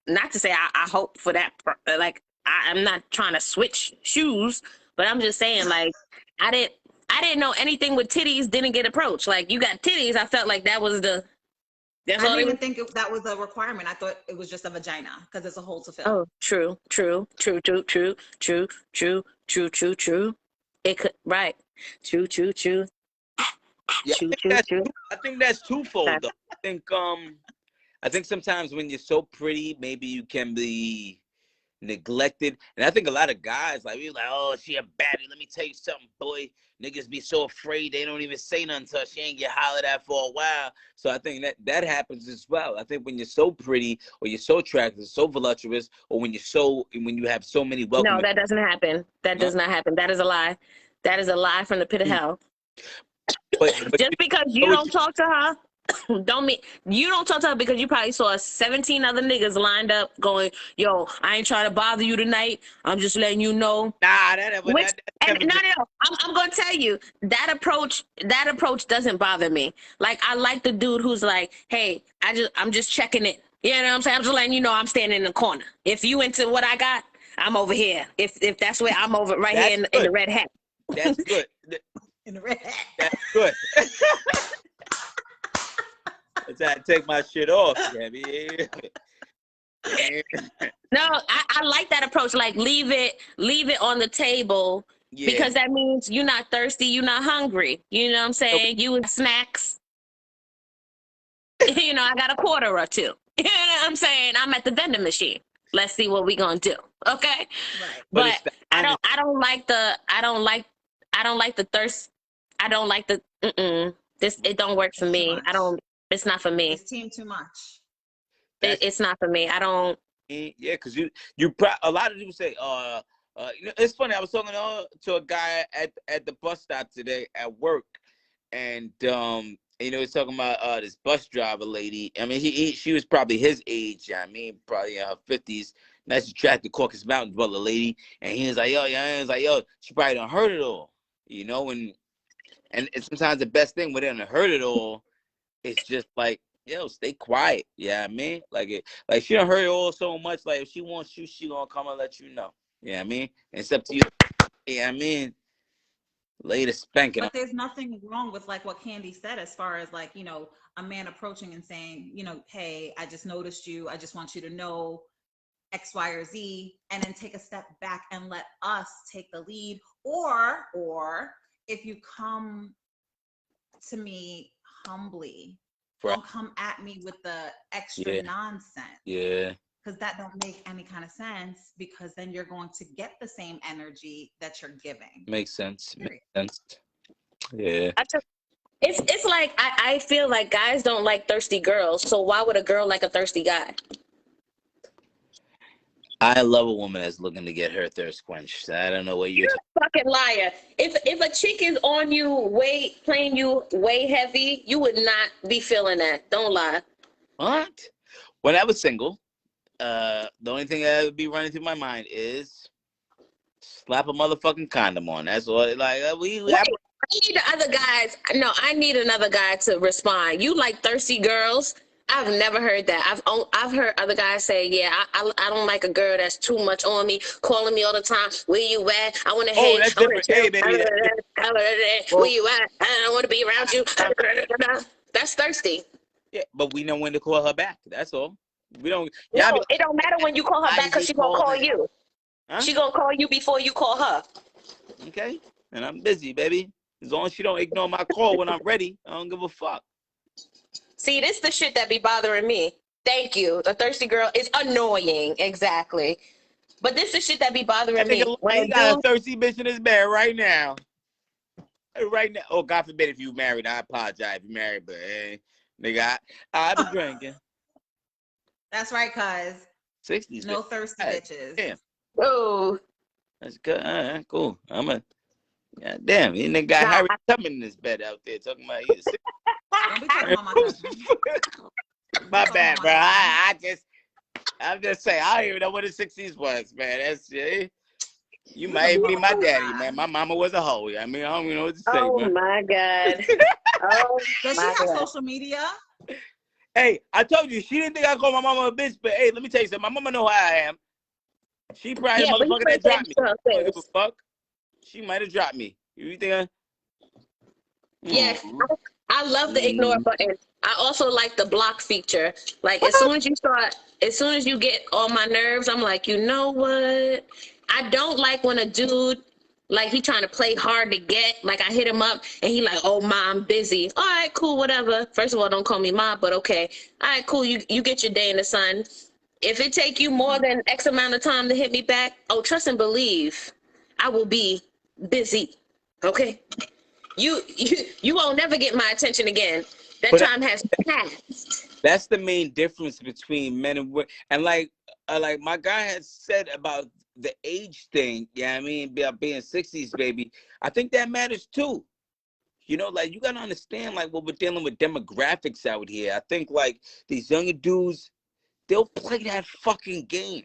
Not to say I hope for that. Like, I'm not trying to switch shoes, but I'm just saying, like, I didn't know anything with titties didn't get approached. Like, you got titties. I felt like that was the... I didn't even think that was a requirement. I thought it was just a vagina because it's a hole to fill. Oh, true. It could, right. True. Yeah, True. I think that's twofold though. I think sometimes when you're so pretty, maybe you can be neglected. And I think a lot of guys like we like, oh, she a baddie. Let me tell you something, boy. Niggas be so afraid they don't even say nothing to her. She ain't get hollered at for a while. So I think that happens as well. I think when you're so pretty or you're so attractive, so voluptuous, or when you have so many welcome. No, that doesn't happen. That does not happen. That is a lie. That is a lie from the pit of hell. But Just because you don't talk to her, don't mean you don't talk to her because you probably saw 17 other niggas lined up going, yo, I ain't trying to bother you tonight. I'm just letting you know. Nah, No. I'm gonna tell you that approach doesn't bother me. Like, I like the dude who's like, hey, I'm just checking it. You know what I'm saying? I'm just letting you know I'm standing in the corner. If you into what I got, I'm over here. If that's where I'm over right here in the red hat. That's good. In the red hat. That's good. That's how I take my shit off, Gabby. No, I like that approach. Like, leave it on the table, because that means you're not thirsty, you're not hungry. You know what I'm saying? You with snacks. You know, I got a quarter or two. You know what I'm saying? I'm at the vending machine. Let's see what we gonna do. Okay. Right. But I don't like the thirst. I don't like the it don't work for me. It's not for me. It's team too much. It's not for me. I don't. Yeah, because a lot of people say, you know, it's funny. I was talking to a guy at the bus stop today at work, and you know, he's talking about this bus driver lady. I mean, she was probably his age. I mean, probably in her 50s. Nice, attractive Caucasus Mountain dweller lady, and he was like, yo, she probably done heard it all, you know, and sometimes the best thing when they done heard it all, it's just like, yo, stay quiet. Yeah, I mean, like she done heard it all so much. Like, if she wants you, she gonna come and let you know. Yeah, I mean, it's up to you. Yeah, I mean, Later spanking. But there's nothing wrong with like what Candy said as far as like, you know, a man approaching and saying, you know, hey, I just noticed you. I just want you to know X, Y, or Z, and then take a step back and let us take the lead. Or if you come to me humbly, don't come at me with the extra nonsense. Yeah. Because that don't make any kind of sense, because then you're going to get the same energy that you're giving. Makes sense. Period. Makes sense. Yeah. It's like I feel like guys don't like thirsty girls, so why would a girl like a thirsty guy? I love a woman that's looking to get her thirst quenched. I don't know what you're a fucking liar. If a chick is on you playing you way heavy, you would not be feeling that. Don't lie. What? When I was single, the only thing that would be running through my mind is slap a motherfucking condom on. That's all. Like I need the other guys. No, I need another guy to respond. You like thirsty girls? I've never heard that. I've heard other guys say, yeah, I don't like a girl that's too much on me, calling me all the time. Where you at? I want to hang. that's different. Hey, baby. Where you at? I don't want to be around you. That's thirsty. Yeah, but we know when to call her back. That's all. We don't. No, it don't matter when you call her back because she gonna call you. Huh? She gonna call you before you call her. Okay, and I'm busy, baby. As long as she don't ignore my call when I'm ready, I don't give a fuck. See, this the shit that be bothering me. Thank you. The thirsty girl is annoying. Exactly. But this is shit that be bothering me. He got a thirsty bitch in his bed right now. Right now. Oh, God forbid if you married. I apologize if you married, but hey, nigga, I be drinking. That's right, cuz. 60s. No thirsty bitches. Damn. Oh. That's good. All right, cool. God damn, you nigga got Harry Tubman in his bed out there talking about you. Don't be talking about my husband. My bad, bro. I'm just saying, I don't even know what the 60s was, man. That's you might be my daddy, man. My mama was a hoe. I mean, I don't even know what to say, man. My God. Does she have social media? Hey, I told you, she didn't think I called my mama a bitch, but hey, let me tell you something. My mama know how I am. She probably the motherfucker that dropped me. I don't give a fuck. She might have dropped me. You think Yes, I love the ignore button. I also like the block feature. Like as soon as you get on my nerves, I'm like, you know what? I don't like when a dude, like he trying to play hard to get, like I hit him up and he like, oh, ma, I'm busy. All right, cool, whatever. First of all, don't call me ma, but okay. All right, cool, you get your day in the sun. If it take you more than X amount of time to hit me back, oh, trust and believe, I will be busy, okay? You won't never get my attention again. That time has passed. That's the main difference between men and women. And like my guy has said about the age thing, yeah, I mean, being 60s, baby. I think that matters too. You know, like you gotta understand, like what we're dealing with demographics out here. I think like these younger dudes, they'll play that fucking game.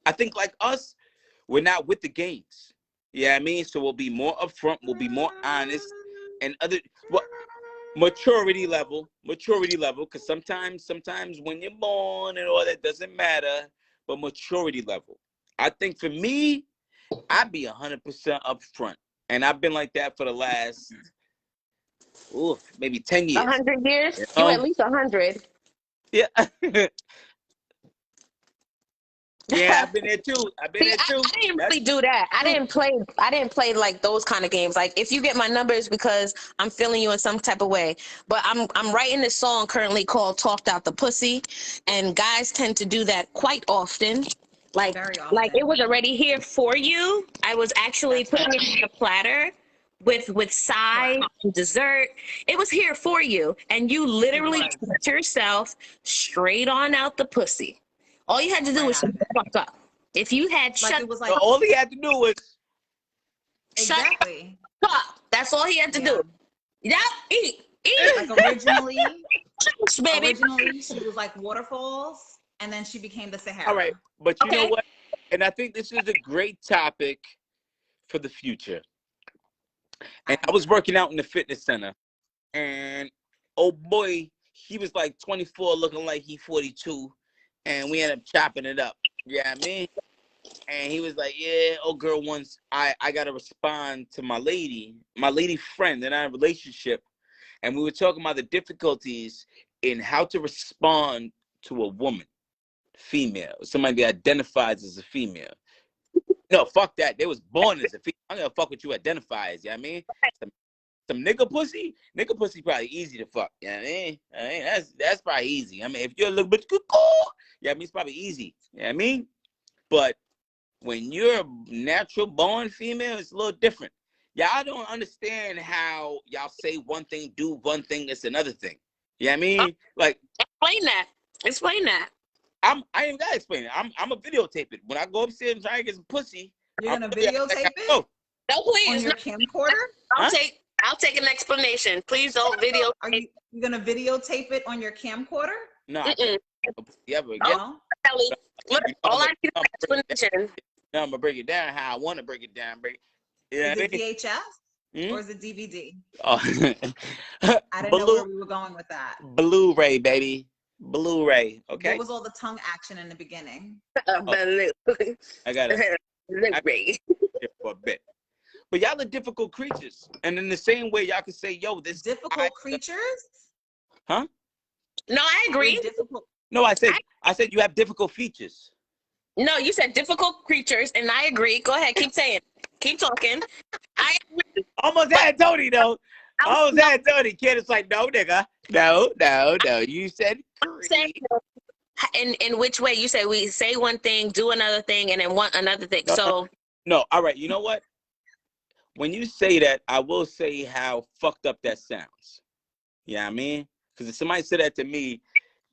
I think like us, we're not with the games. Yeah, I mean, so we'll be more upfront, we'll be more honest, and maturity level, because sometimes when you're born and all that doesn't matter, but maturity level. I think for me, I'd be 100% upfront, and I've been like that for the last, maybe 10 years. 100 years? You at least 100. Yeah. Yeah, I've been there too. I didn't really do that. I didn't play like those kind of games. Like if you get my numbers because I'm feeling you in some type of way. But I'm writing this song currently called Talked Out the Pussy, and guys tend to do that quite often. Like it was already here for you. I was actually putting it in a platter with side and dessert. It was here for you, and you literally put yourself straight on out the pussy. All you had to do was shut the fuck up. If you had all he had to do was shut up. That's all he had to do. Yep, eat. Like originally, baby. She was like waterfalls, and then she became the Sahara. All right, but you know what? And I think this is a great topic for the future. And I was working out in the fitness center, and oh boy, he was like 24, looking like he 42. And we ended up chopping it up. Yeah, I mean, And he was like, yeah, oh girl, once I gotta respond to my lady friend in our relationship. And we were talking about the difficulties in how to respond to a woman, female, somebody that identifies as a female. No, fuck that. They was born as a female. I'm gonna fuck what you identify as, you know what I mean? Some nigga pussy probably easy to fuck. You know what I mean? That's probably easy. I mean, if you're a little bit cool, yeah, I mean, it's probably easy. You know what I mean? But when you're a natural born female, it's a little different. Y'all don't understand how y'all say one thing, do one thing, it's another thing. You know what I mean? Like, Explain that. I ain't gotta explain it. I'm a videotape it. When I go upstairs and try to get some pussy, You're gonna videotape it no, on please. your camcorder? I'll take an explanation. Please don't video. Are you gonna videotape it on your camcorder? no, I can't. Yeah, but No. Kelly, look, all I need is an explanation. I'm gonna break it down how I want to break it down. Is it VHS or is it DVD? Oh. I didn't know where we were going with that. Blu-ray, baby. Blu-ray. Okay. What was all the tongue action in the beginning? I got it Blu-ray. for a bit. But y'all are difficult creatures. And in the same way, y'all can say, yo, this difficult creatures? Huh? No, I agree. Difficult. No, I said you have difficult features. No, you said difficult creatures, and I agree. Go ahead, keep saying. Keep talking. I agree. Almost had Tony, though. Almost had Tony. Kid, it's like, no, nigga. No. You said in which way? You said we say one thing, do another thing, and then want another thing. No, all right. You know what? When you say that, I will say how fucked up that sounds. You know what I mean? Because if somebody said that to me,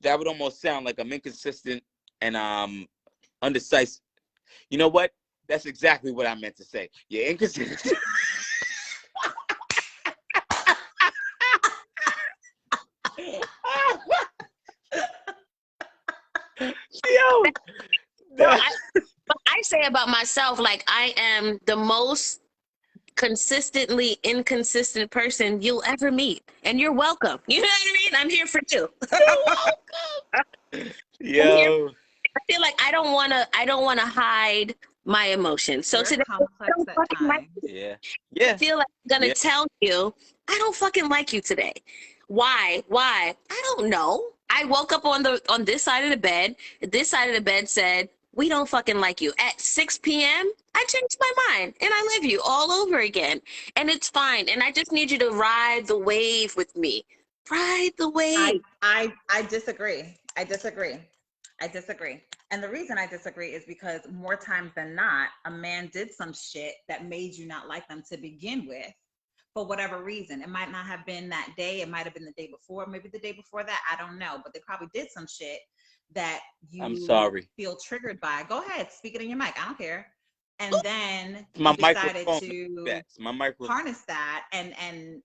that would almost sound like I'm inconsistent and undecisive. You know what? That's exactly what I meant to say. You're inconsistent. Yo, I say about myself, like, I am the most consistently inconsistent person you'll ever meet, and you're welcome. You know what I mean? I'm here for you. Yo, I feel like I don't want to hide my emotions. So today, yeah. I feel like I'm gonna tell you I don't fucking like you today. Why? I don't know. I woke up on this side of the bed. This side of the bed said, we don't fucking like you. At 6 p.m., I changed my mind and I love you all over again. And it's fine. And I just need you to ride the wave with me. Ride the wave. I disagree. I disagree. And the reason I disagree is because more times than not, a man did some shit that made you not like them to begin with. For whatever reason. It might not have been that day. It might have been the day before, maybe the day before that. I don't know. But they probably did some shit that you feel triggered by. Go ahead, speak it in your mic. I don't care. And then you decided to harness that and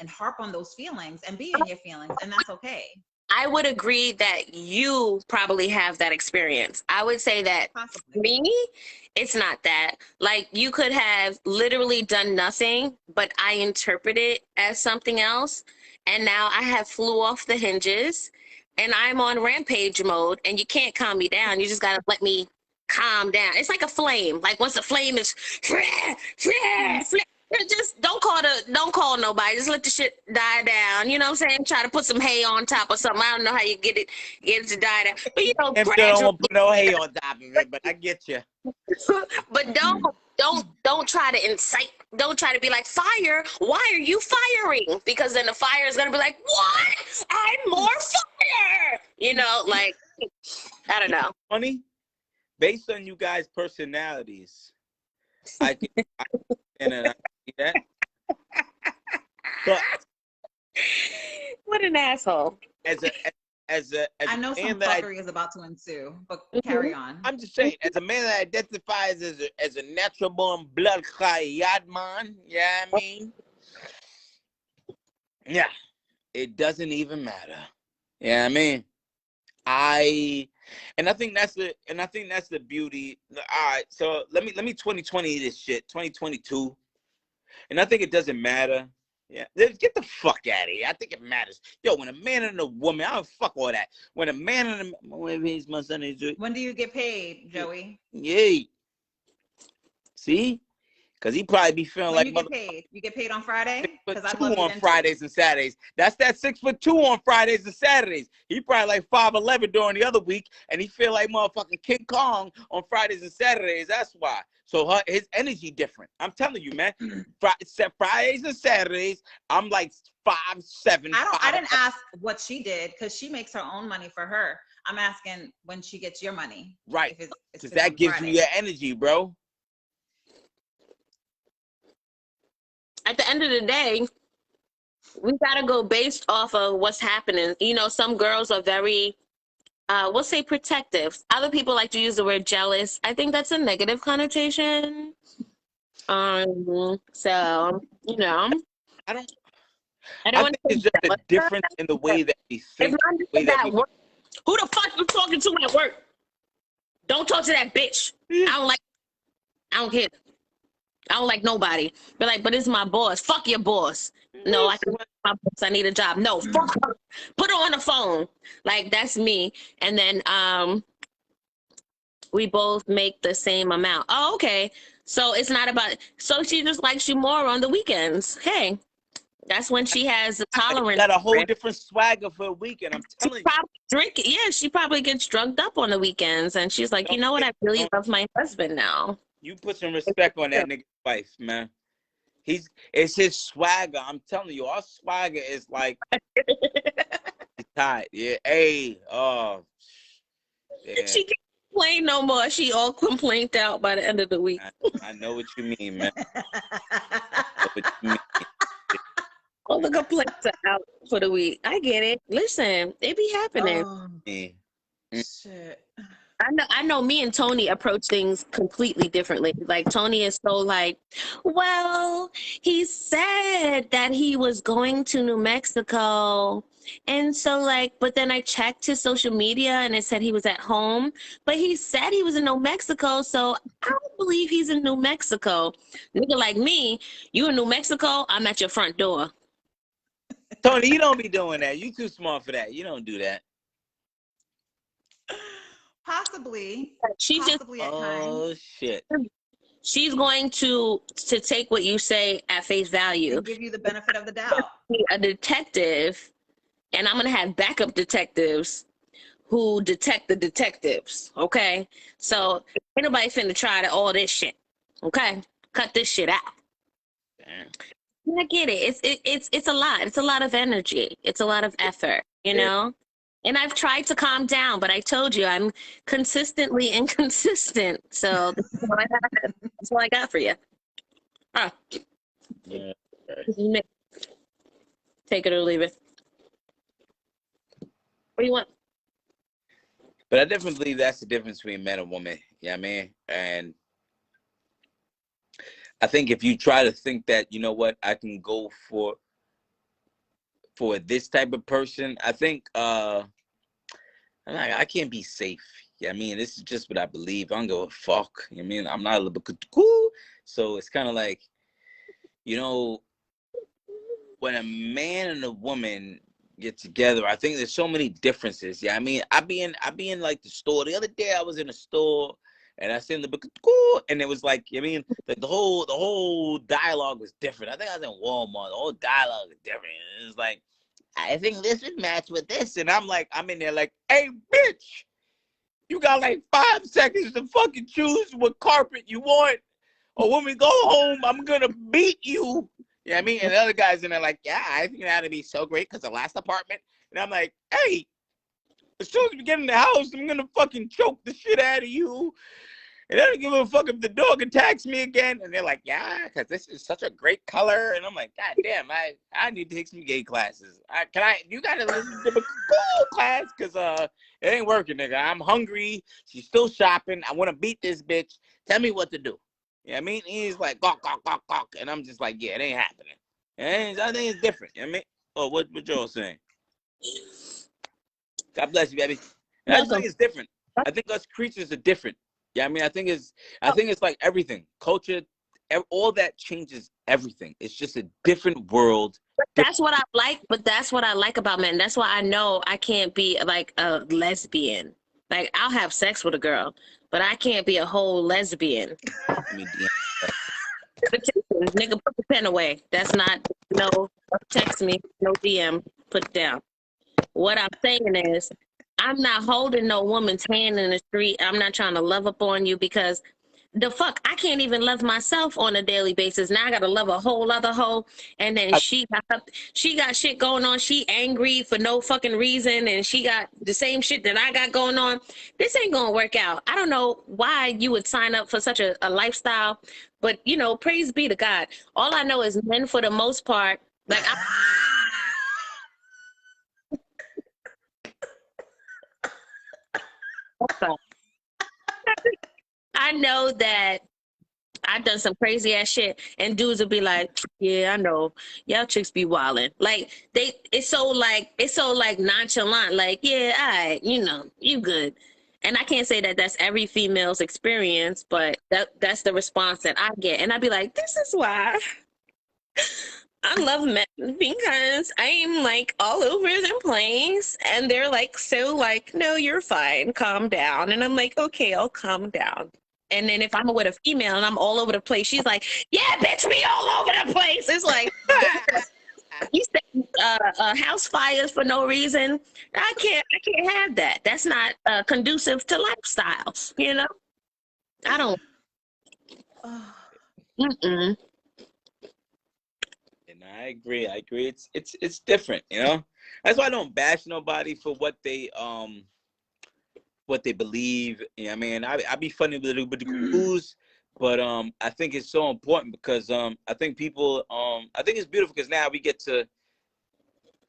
harp on those feelings and be in your feelings. And that's okay. I would agree that you probably have that experience. I would say that me, it's not that. Like, you could have literally done nothing, but I interpret it as something else. And now I have flew off the hinges and I'm on rampage mode, and you can't calm me down. You just got to let me calm down. It's like a flame. Like, once the flame is, just don't call nobody. Just let the shit die down. You know what I'm saying? Try to put some hay on top or something. I don't know how you get it to die down. But you know, don't put no hay on top of it, but I get you. But don't try to incite. Don't try to be like, fire. Why are you firing? Because then the fire is gonna be like, what? I'm more fire. You know, like, I don't know. Funny, based on you guys' personalities, I can see that. But what an asshole. I know some fuckery is about to ensue, but carry on. I'm just saying, as a man that identifies as a natural born blood clot man, yeah, I mean, yeah, it doesn't even matter. Yeah, I mean, I think that's the beauty. All right, so let me 2020 this shit, 2022, and I think it doesn't matter. Yeah, get the fuck out of here. I think it matters. Yo, when a man and a woman, I don't fuck all that. When a man and a when do you get paid, Joey? Yeah. See? Because he probably be feeling When like you get paid? You get paid on Friday? Because I'd 6'2" love to on get into Fridays and Saturdays. That's that 6'2" on Fridays and Saturdays. He probably like 5'11" during the other week, and he feel like motherfucking King Kong on Fridays and Saturdays. That's why. So his energy different. I'm telling you, man. Fridays and Saturdays, I'm like 5'7". I didn't ask what she did because she makes her own money for her. I'm asking when she gets your money. Right. Because that gives you your energy, bro. At the end of the day, we gotta go based off of what's happening. You know, some girls are very, we'll say protective. Other people like to use the word jealous. I think that's a negative connotation. So you know, I don't want think to it's just a difference in the way that we think. Who the fuck you talking to at work? Don't talk to that bitch. I don't care. I don't like nobody. But it's my boss. Fuck your boss. No, I can my boss. I need a job. No, fuck her. Put her on the phone. Like, that's me. And then we both make the same amount. Oh, okay. So it's not about, so she just likes you more on the weekends. Hey, that's when she has the tolerance. Got a whole different swagger for a weekend. I'm telling you. Yeah, she probably gets drugged up on the weekends. And she's like, you know what? I really love my husband now. You put some respect on that nigga's wife, man. It's his swagger. I'm telling you, our swagger is like tight. Yeah. Hey. Oh. Yeah. She can't complain no more. She all complained out by the end of the week. I know what you mean, man. What you mean. All the complaints are out for the week. I get it. Listen, it be happening. Shit. I know me and Tony approach things completely differently. Like, Tony is so like, well, he said that he was going to New Mexico. And so like, but then I checked his social media and it said he was at home, but he said he was in New Mexico. So I don't believe he's in New Mexico. Nigga like me, you in New Mexico, I'm at your front door. Tony, you don't be doing that. You too smart for that. You don't do that. Possibly. Possibly at times. Oh shit. She's going to take what you say at face value. And give you the benefit of the doubt. A detective, and I'm gonna have backup detectives who detect the detectives. Okay, so ain't nobody finna try all this shit. Okay, cut this shit out. Damn. I get it. It's a lot. It's a lot of energy. It's a lot of effort. You know. And I've tried to calm down, but I told you I'm consistently inconsistent. So that's all I got for you. Huh. Yeah. Take it or leave it. What do you want? But I definitely believe that's the difference between men and women. You know what I mean? And I think if you try to think that, you know what, I can go for this type of person, I think I can't be safe. Yeah, I mean, this is just what I believe. I don't give a fuck. I mean, I'm not a little bit cool. So it's kind of like, you know, when a man and a woman get together, I think there's so many differences. Yeah, I mean, I be in like the store. The other day I was in a store and I seen the book, and it was like, I mean, the whole dialogue was different. I think I was in Walmart. The whole dialogue was different. It was like, I think this would match with this. And I'm in there like, hey, bitch, you got like 5 seconds to fucking choose what carpet you want. Or when we go home, I'm going to beat you. You know what I mean? And the other guys in there like, yeah, I think that'd be so great because the last apartment. And I'm like, hey, as soon as we get in the house, I'm going to fucking choke the shit out of you. And I don't give a fuck if the dog attacks me again. And they're like, yeah, because this is such a great color. And I'm like, God damn, I need to take some gay classes. You got to listen to the cool class because it ain't working, nigga. I'm hungry. She's still shopping. I want to beat this bitch. Tell me what to do. You know what I mean? He's like, gawk, gawk, gawk, gawk. And I'm just like, yeah, it ain't happening. And I think it's different. You know what I mean? Oh, what y'all saying? God bless you, baby. And I think it's different. I think us creatures are different. Yeah, I mean, I think it's like everything. Culture, all that changes everything. It's just a different world That's what I like, but that's what I like about men. That's why I know I can't be like a lesbian. Like I'll have sex with a girl, but I can't be a whole lesbian. I mean, yeah. Nigga, put the pen away. That's not no text me, no DM, put it down. What I'm saying is I'm not holding no woman's hand in the street. I'm not trying to love up on you because the fuck, I can't even love myself on a daily basis. Now I gotta love a whole other hoe, and then she got shit going on. She angry for no fucking reason, and she got the same shit that I got going on. This ain't gonna work out. I don't know why you would sign up for such a lifestyle, but you know, praise be to God. All I know is men, for the most part, like I know that I've done some crazy ass shit, and dudes will be like, "Yeah, I know, y'all chicks be wildin'." Like it's so like nonchalant. Like, yeah, all right, you know, you good. And I can't say that that's every female's experience, but that's the response that I get, and I'd be like, "This is why I love men, because I'm like all over the place, and they're like so like, no, you're fine, calm down," and I'm like, okay, I'll calm down. And then if I'm with a female and I'm all over the place, she's like, yeah, bitch, me all over the place. It's like, you say house fires for no reason. I can't have that. That's not conducive to lifestyles, you know? I don't. Mm-mm. And I agree. It's different, you know. That's why I don't bash nobody for what they believe. You know what I mean, I be funny with the clues, but I think it's so important because I think people I think it's beautiful because now we get to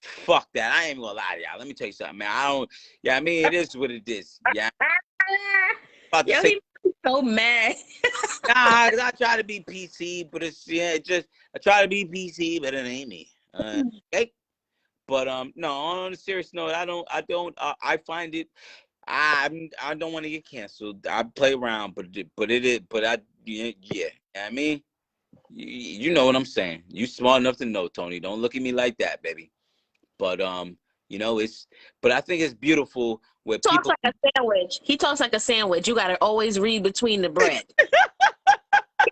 fuck that. I ain't gonna lie to y'all. Let me tell you something, man. I don't. Yeah, I mean, it is what it is. Yeah. About to Yo, say, he's so mad. nah, cause I try to be PC, but it's I try to be PC, but it ain't me. Okay. But no, on a serious note, I find it. I don't want to get canceled. I play around, but it is. But yeah. I mean, you know what I'm saying. You smart enough to know, Tony. Don't look at me like that, baby. But you know, but I think it's beautiful where Talks people. like a sandwich. He talks like a sandwich. You gotta always read between the bread.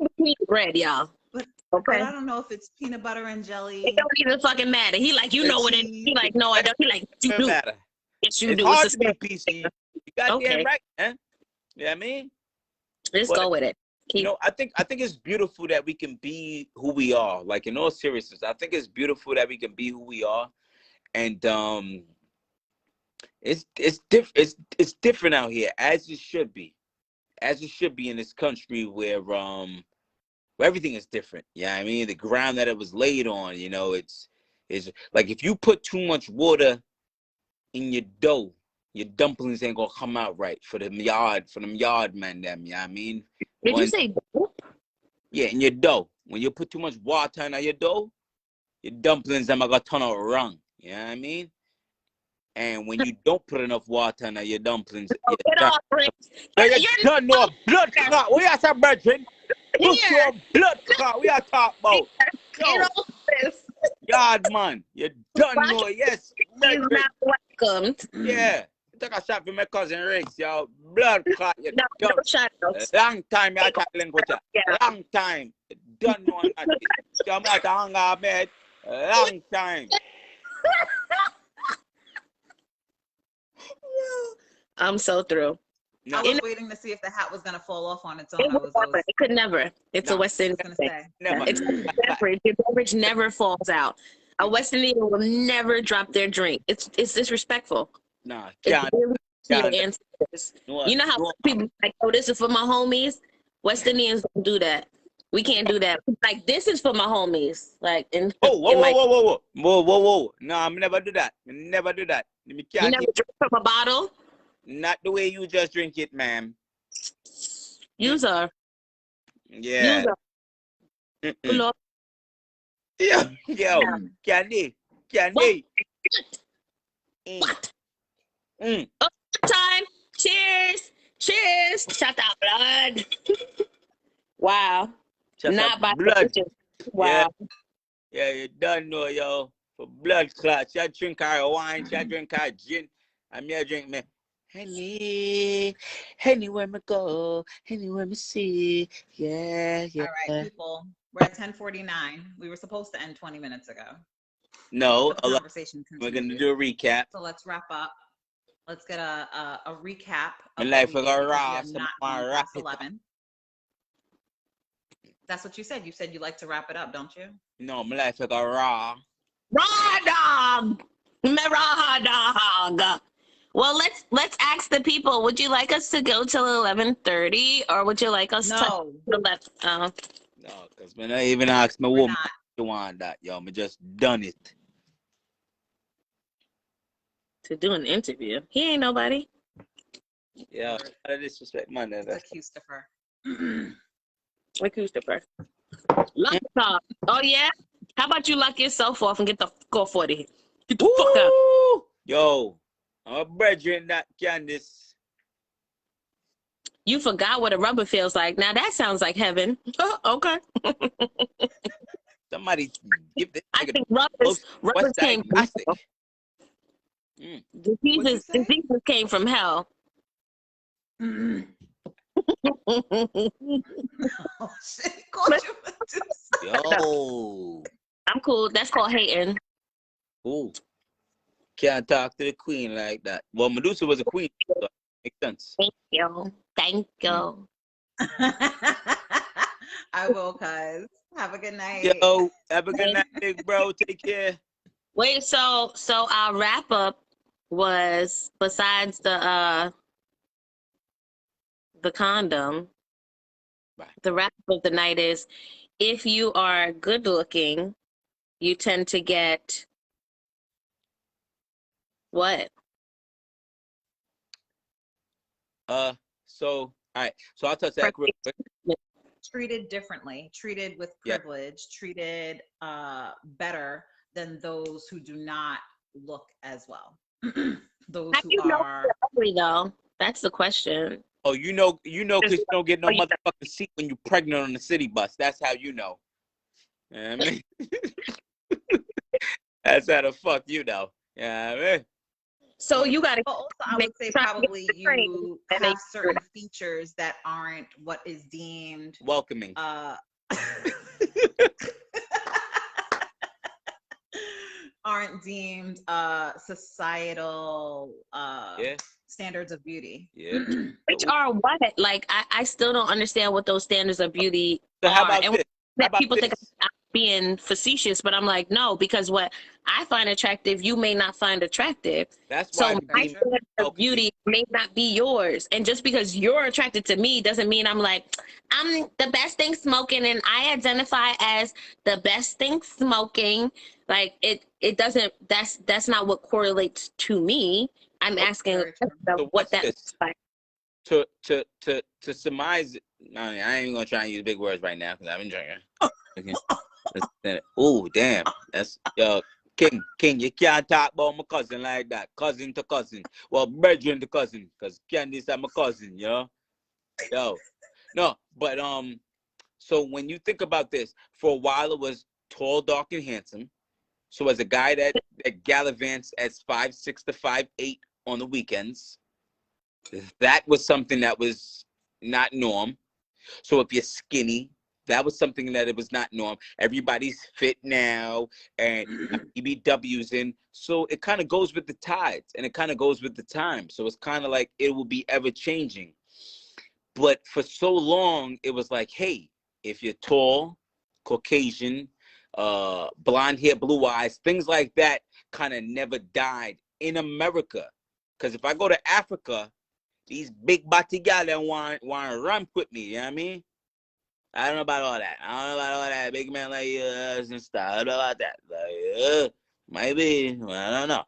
Between the bread, y'all. But Okay. I don't know if it's peanut butter and jelly. It don't even fucking matter. He like, you know what it is. He like, no, I don't. He like, you do. Matter. Yes, you It's do. hard It's to be PC. You got damn right, man. You know what I mean? Let's go with it. You know, I think it's beautiful that we can be who we are. Like, in all seriousness, I think it's beautiful that we can be who we are, and it's different out here, as it should be, in this country where everything is different. Yeah, I mean, the ground that it was laid on, you know, it's like if you put too much water in your dough, your dumplings ain't gonna come out right for them yard man them. Yeah, I mean, Did you say dope? Yeah, in your dough. When you put too much water in your dough, your dumplings them are gonna turn out wrong. You know what I mean? And when you don't put enough water in your dumplings, Get off, Prince. you don't know blood clot. We are some virgin. Push your blood clot. We are talking about. Get off this. Yard man, you don't know. Yes, He's not welcomed. yeah. Take a shot for my cousin Riggs, yo. Blood clot, you No, don't. no shadows. Long time you tackling with you. Long time. You don't know nothing. I'm not hung out bed. Long time. I'm so through. No. I was waiting to see if the hat was gonna fall off on its own. It could never. It's a West Indian thing. Never. It's a beverage. Your beverage never falls out. A West Indian will never drop their drink. It's disrespectful. Nah, It's really to your ancestors. You know how some people like, oh, this is for my homies? West Indians don't do that. We can't do that. Like, this is for my homies. Like, whoa. No, I'm never do that. Never do that. You never drink from a bottle? Not the way you just drink it, ma'am. User. Yeah. User. Yo, candy. What? Time. Cheers. Shut up, blood. Wow. Just Not by blood. wow. Yeah, you don't know, yo. For blood clots, you drink our wine, you drink our gin. I'm here drink me. Henny, anywhere me go, anywhere me see. Yeah, yeah. All right, people. We're at 10:49. We were supposed to end 20 minutes ago. No, But the conversation we're going to continues. do a recap. So let's wrap up. Let's get a recap My of life what we I did, got because we raw, have so not I gone wrap past it up. 11. That's what you said. You said you like to wrap it up, don't you? No, my life I got raw. Raw dog. Me raw dog. Well, let's ask the people. Would you like us to go till 11:30, or would you like us No, to let? No, because when I even asked my we're woman not. to want that, yo, me just done it. To do an interview. He ain't nobody. Yeah, out of disrespect, man. It's That's a Christopher. Like Christopher. Lock top. Oh yeah. How about you lock yourself off and get the fuck off out of here? Get the fuck out. Woo! Yo, I'm a brethren that Candice. You forgot what a rubber feels like. Now that sounds like heaven. Okay. Somebody give this I nigga think close rubbers West came from diagnostic. hell. What'd you Diseases say? came from hell. Oh shit! Called you Medusa. Yo, I'm cool. That's called hating. ooh, can't talk to the queen like that. Well, Medusa was a queen, so it makes sense. Thank you. Thank you. I will, cuz. Have a good night. Yo, have a good night, big bro. Take care. Wait, so our wrap up was, besides the condom, Bye. the wrap up of the night is, if you are good looking, you tend to get what? So all right. So I'll touch that real quick. Treated differently, treated with Yeah. privilege, treated better than those who do not look as well. Those How who do you know are you're ugly though? That's the question. Oh, you know, because you don't get no Oh, yeah. motherfucking seat when you're pregnant on the city bus. That's how you know. You know what I mean? That's how the fuck you know. Yeah, you know I mean? So you got to. But also, I would say probably you and have they- certain features that aren't what is deemed Welcoming. aren't deemed societal Yeah. standards of beauty. Yeah. Which are what? Like I still don't understand what those standards of beauty So how are. about And this? How about people think this? I'm being facetious, but I'm like, no, because what I find attractive, you may not find attractive. That's So why my being standard of welcoming. beauty may not be yours. And just because you're attracted to me doesn't mean I'm like, I'm the best thing smoking and I identify as the best thing smoking. Like it doesn't, that's not what correlates to me. I'm asking Very true. So what what's that this? looks like. To surmise it, I ain't even gonna try and use big words right now because I've been drinking. Okay. Oh damn, that's yo King. You can't talk about my cousin like that. Cousin to cousin, well, brethren to cousin, because Candice is my cousin, yo. No, but so when you think about this, for a while it was tall, dark, and handsome. So as a guy that gallivants as 5'6" to 5'8" on the weekends, that was something that was not norm. So if you're skinny, that was something that it was not norm. Everybody's fit now and BBWs in. So it kind of goes with the tides and it kind of goes with the time. So it's kind of like it will be ever changing. But for so long, it was like, hey, if you're tall, Caucasian, blonde hair, blue eyes, things like that kind of never died in America. Because if I go to Africa, these big body gal want to run with me, you know what I mean? I don't know about all that. I don't know about all that. Big man like us and stuff. I don't know about that. Like, maybe. I don't know.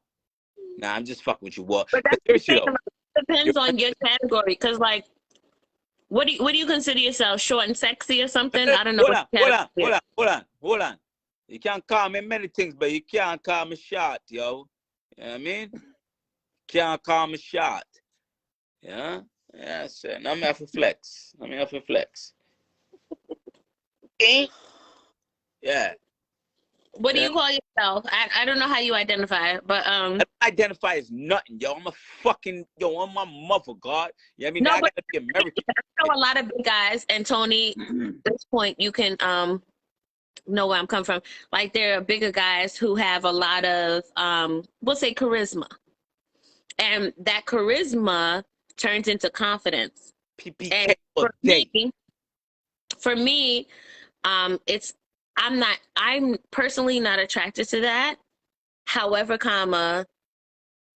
Nah, I'm just fucking with you. Well, But that's the seriously thing. though. It depends on your category. Because, like, what do you consider yourself? Short and sexy or something? I don't know. Hold on. You can't call me many things, but you can't call me short, yo. You know what I mean? Can't call me short. Yeah? Yeah, sir. I'm here for flex. Eh? Yeah. What do you call yourself? I don't know how you identify, but I don't identify as nothing, yo. I'm a fucking yo. I'm my mother, God. Yeah, I mean, no, I but gotta be American. I know a lot of big guys, and Tony. At this point, you can know where I'm coming from. Like there are bigger guys who have a lot of we'll say charisma, and that charisma turns into confidence. PPK And all day. For me, I'm personally not attracted to that. However,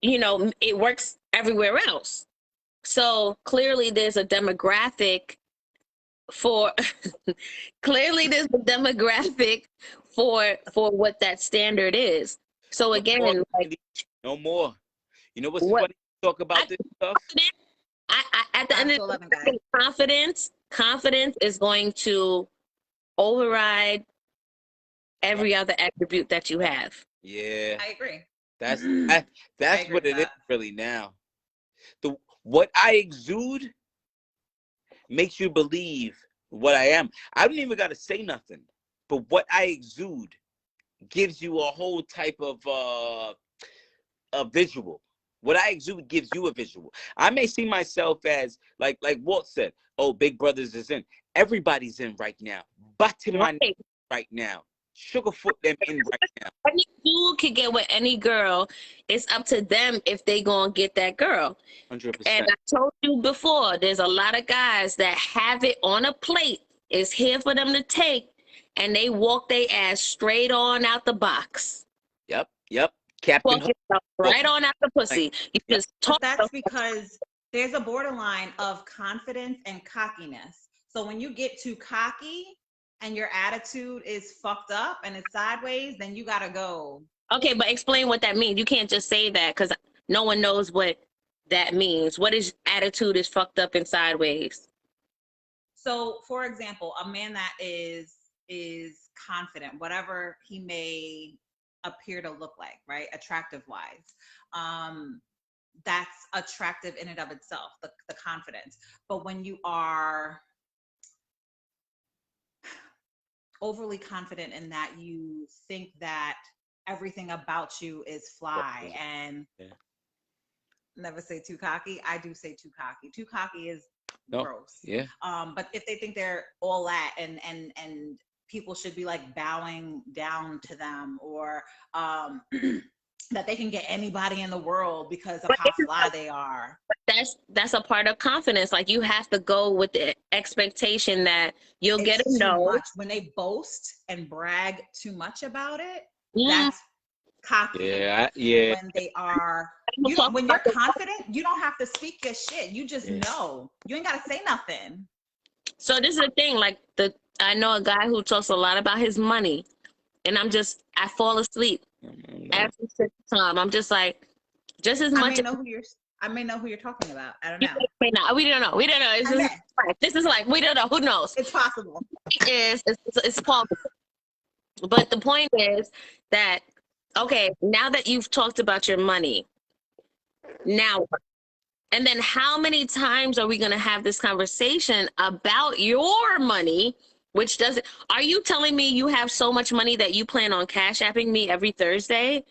it works everywhere else. So clearly there's a demographic for for what that standard is. So again, like No more. You know what's what funny? Talk about this stuff. at the end of the day, confidence is going to override every other attribute that you have. Yeah, I agree. that's agree what with it is that. really now. What I exude makes you believe what I am. I don't even got to say nothing, but what I exude gives you a whole type of a visual. What I exude gives you a visual. I may see myself as like Walt said, oh, Big Brothers is in. Everybody's in right now. Button my name right now. Sugarfoot them in right now. Any dude can get with any girl. It's up to them if they gonna get that girl. 100%. And I told you before, there's a lot of guys that have it on a plate. It's here for them to take, and they walk their ass straight on out the box. Yep. Captain Walk right on out the pussy. You just talk. But that's because there's a borderline of confidence and cockiness. So when you get too cocky and your attitude is fucked up and it's sideways, then you gotta go. Okay, but explain what that means. You can't just say that because no one knows what that means. What is attitude is fucked up and sideways? So, for example, a man that is confident, whatever he may appear to look like, right? Attractive wise. That's attractive in and of itself, the confidence. But when you are overly confident in that you think that everything about you is fly and never say too cocky. I do say too cocky. Too cocky is gross. Yeah. But if they think they're all that and people should be like bowing down to them or that they can get anybody in the world because of how fly they are. That's a part of confidence. Like you have to go with the expectation that you'll get a no. When they boast and brag too much about it, that's cocky. Yeah. When they are, when you're confident, you don't have to speak your shit. You just know. You ain't gotta say nothing. So this is the thing. Like I know a guy who talks a lot about his money, and I fall asleep after time. I'm just like, just as much. I may know who you're talking about. I don't know. We don't know. It's just, this is like, we don't know. Who knows? It's possible. It's possible. But the point is that, okay, now that you've talked about your money, now, and then how many times are we going to have this conversation about your money, which doesn't, are you telling me you have so much money that you plan on cash apping me every Thursday?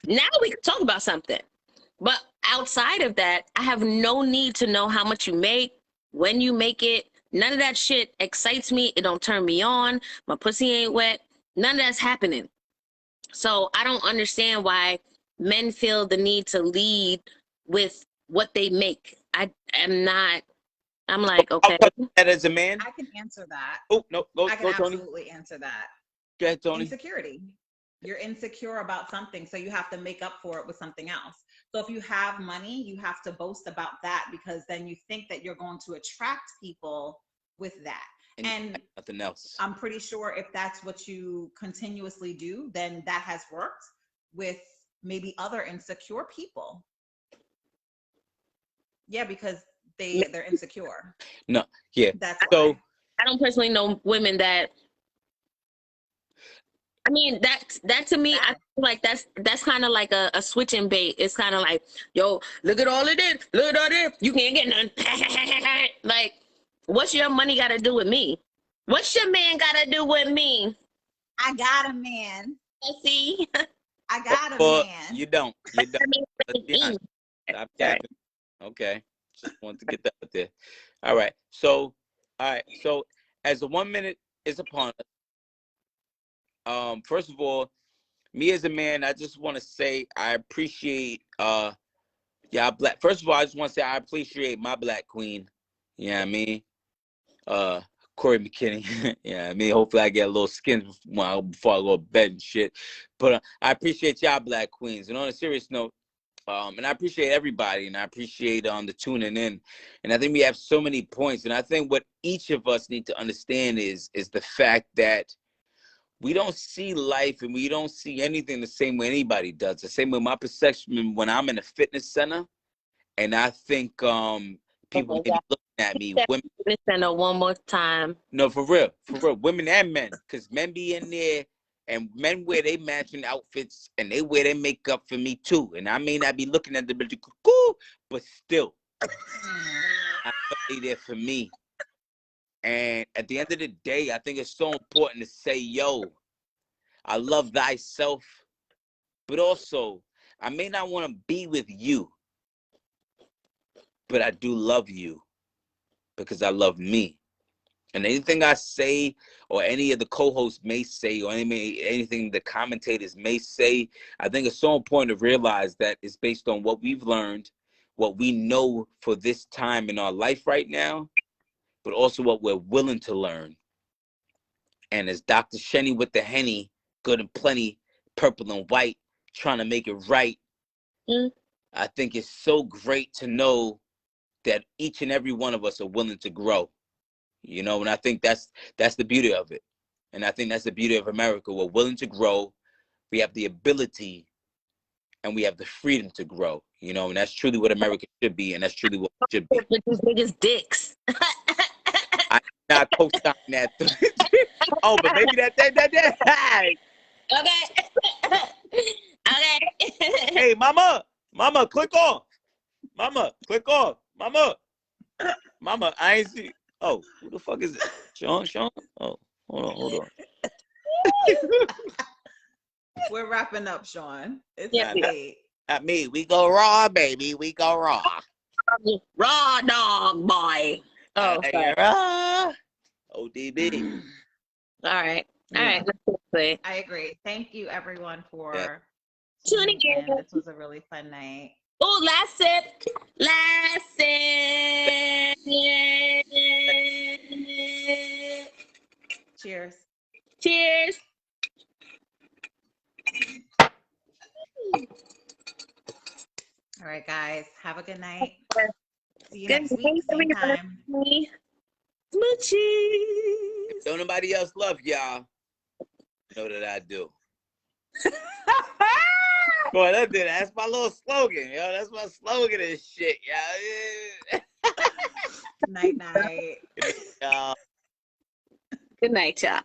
Now we can talk about something. But outside of that, I have no need to know how much you make, when you make it. None of that shit excites me. It don't turn me on. My pussy ain't wet. None of that's happening. So I don't understand why men feel the need to lead with what they make. I'm like, okay. That as a man? I can answer that. Oh, no. I can absolutely answer that. Go ahead, Tony. Insecurity. You're insecure about something, so you have to make up for it with something else. So if you have money, you have to boast about that because then you think that you're going to attract people with that. And nothing else. I'm pretty sure if that's what you continuously do, then that has worked with maybe other insecure people. Yeah, because they're insecure. No, yeah. That's so why. I don't personally know women that. I mean, that to me, I feel like that's kind of like a switching bait. It's kind of like, yo, look at all of this. Look at all this. You can't get none. Like, what's your money got to do with me? What's your man got to do with me? I got a man. See? I got a Well, man. you don't. You don't. Let's be honest. Stop Sorry. capping. Okay. Just wanted to get that out there. All right. So, as the 1 minute is upon us, first of all, me as a man, I just want to say I appreciate y'all black. First of all, I just want to say I appreciate my black queen. You know what I mean? Corey McKinney. Yeah, I mean, hopefully I get a little skin before I go to bed and shit. But I appreciate y'all black queens. And on a serious note, and I appreciate everybody, and I appreciate the tuning in. And I think we have so many points. And I think what each of us need to understand is the fact that we don't see life and we don't see anything the same way anybody does. The same way my perception when I'm in a fitness center, and I think people may be looking at me, women. Fitness center one more time. No, for real, women and men, because men be in there and men wear they matching outfits and they wear their makeup for me too. And I may not be looking at the but still, I know they there for me. And at the end of the day, I think it's so important to say, yo, I love thyself, but also I may not want to be with you, but I do love you because I love me. And anything I say or any of the co-hosts may say or anything the commentators may say, I think it's so important to realize that it's based on what we've learned, what we know for this time in our life right now, but also what we're willing to learn. And as Dr. Shenny with the Henny, good and plenty, purple and white, trying to make it right, I think it's so great to know that each and every one of us are willing to grow. You know, and I think that's the beauty of it. And I think that's the beauty of America. We're willing to grow. We have the ability and we have the freedom to grow. You know, and that's truly what America should be, and that's truly what it should be. With these niggas' dicks. I'm not co-signing that. Oh, but maybe that. Okay. Okay. Hey, mama, click off. Mama, I ain't see. Oh, who the fuck is it? Sean? Oh, hold on. We're wrapping up, Sean. It's Yeah, late. At me, we go raw, baby. We go raw. Raw dog boy. Oh, sorry. Raw. ODB. All right. Let's see. I agree. Thank you, everyone, for tuning in. This was a really fun night. Oh, last sip. Cheers. Cheers. All right, guys. Have a good night. See you Good next week, same time. Smoochies. Don't nobody else love y'all. Know that I do. Boy, that's my little slogan, yo. That's my slogan and shit, yo. Night. Y'all. Good night, y'all.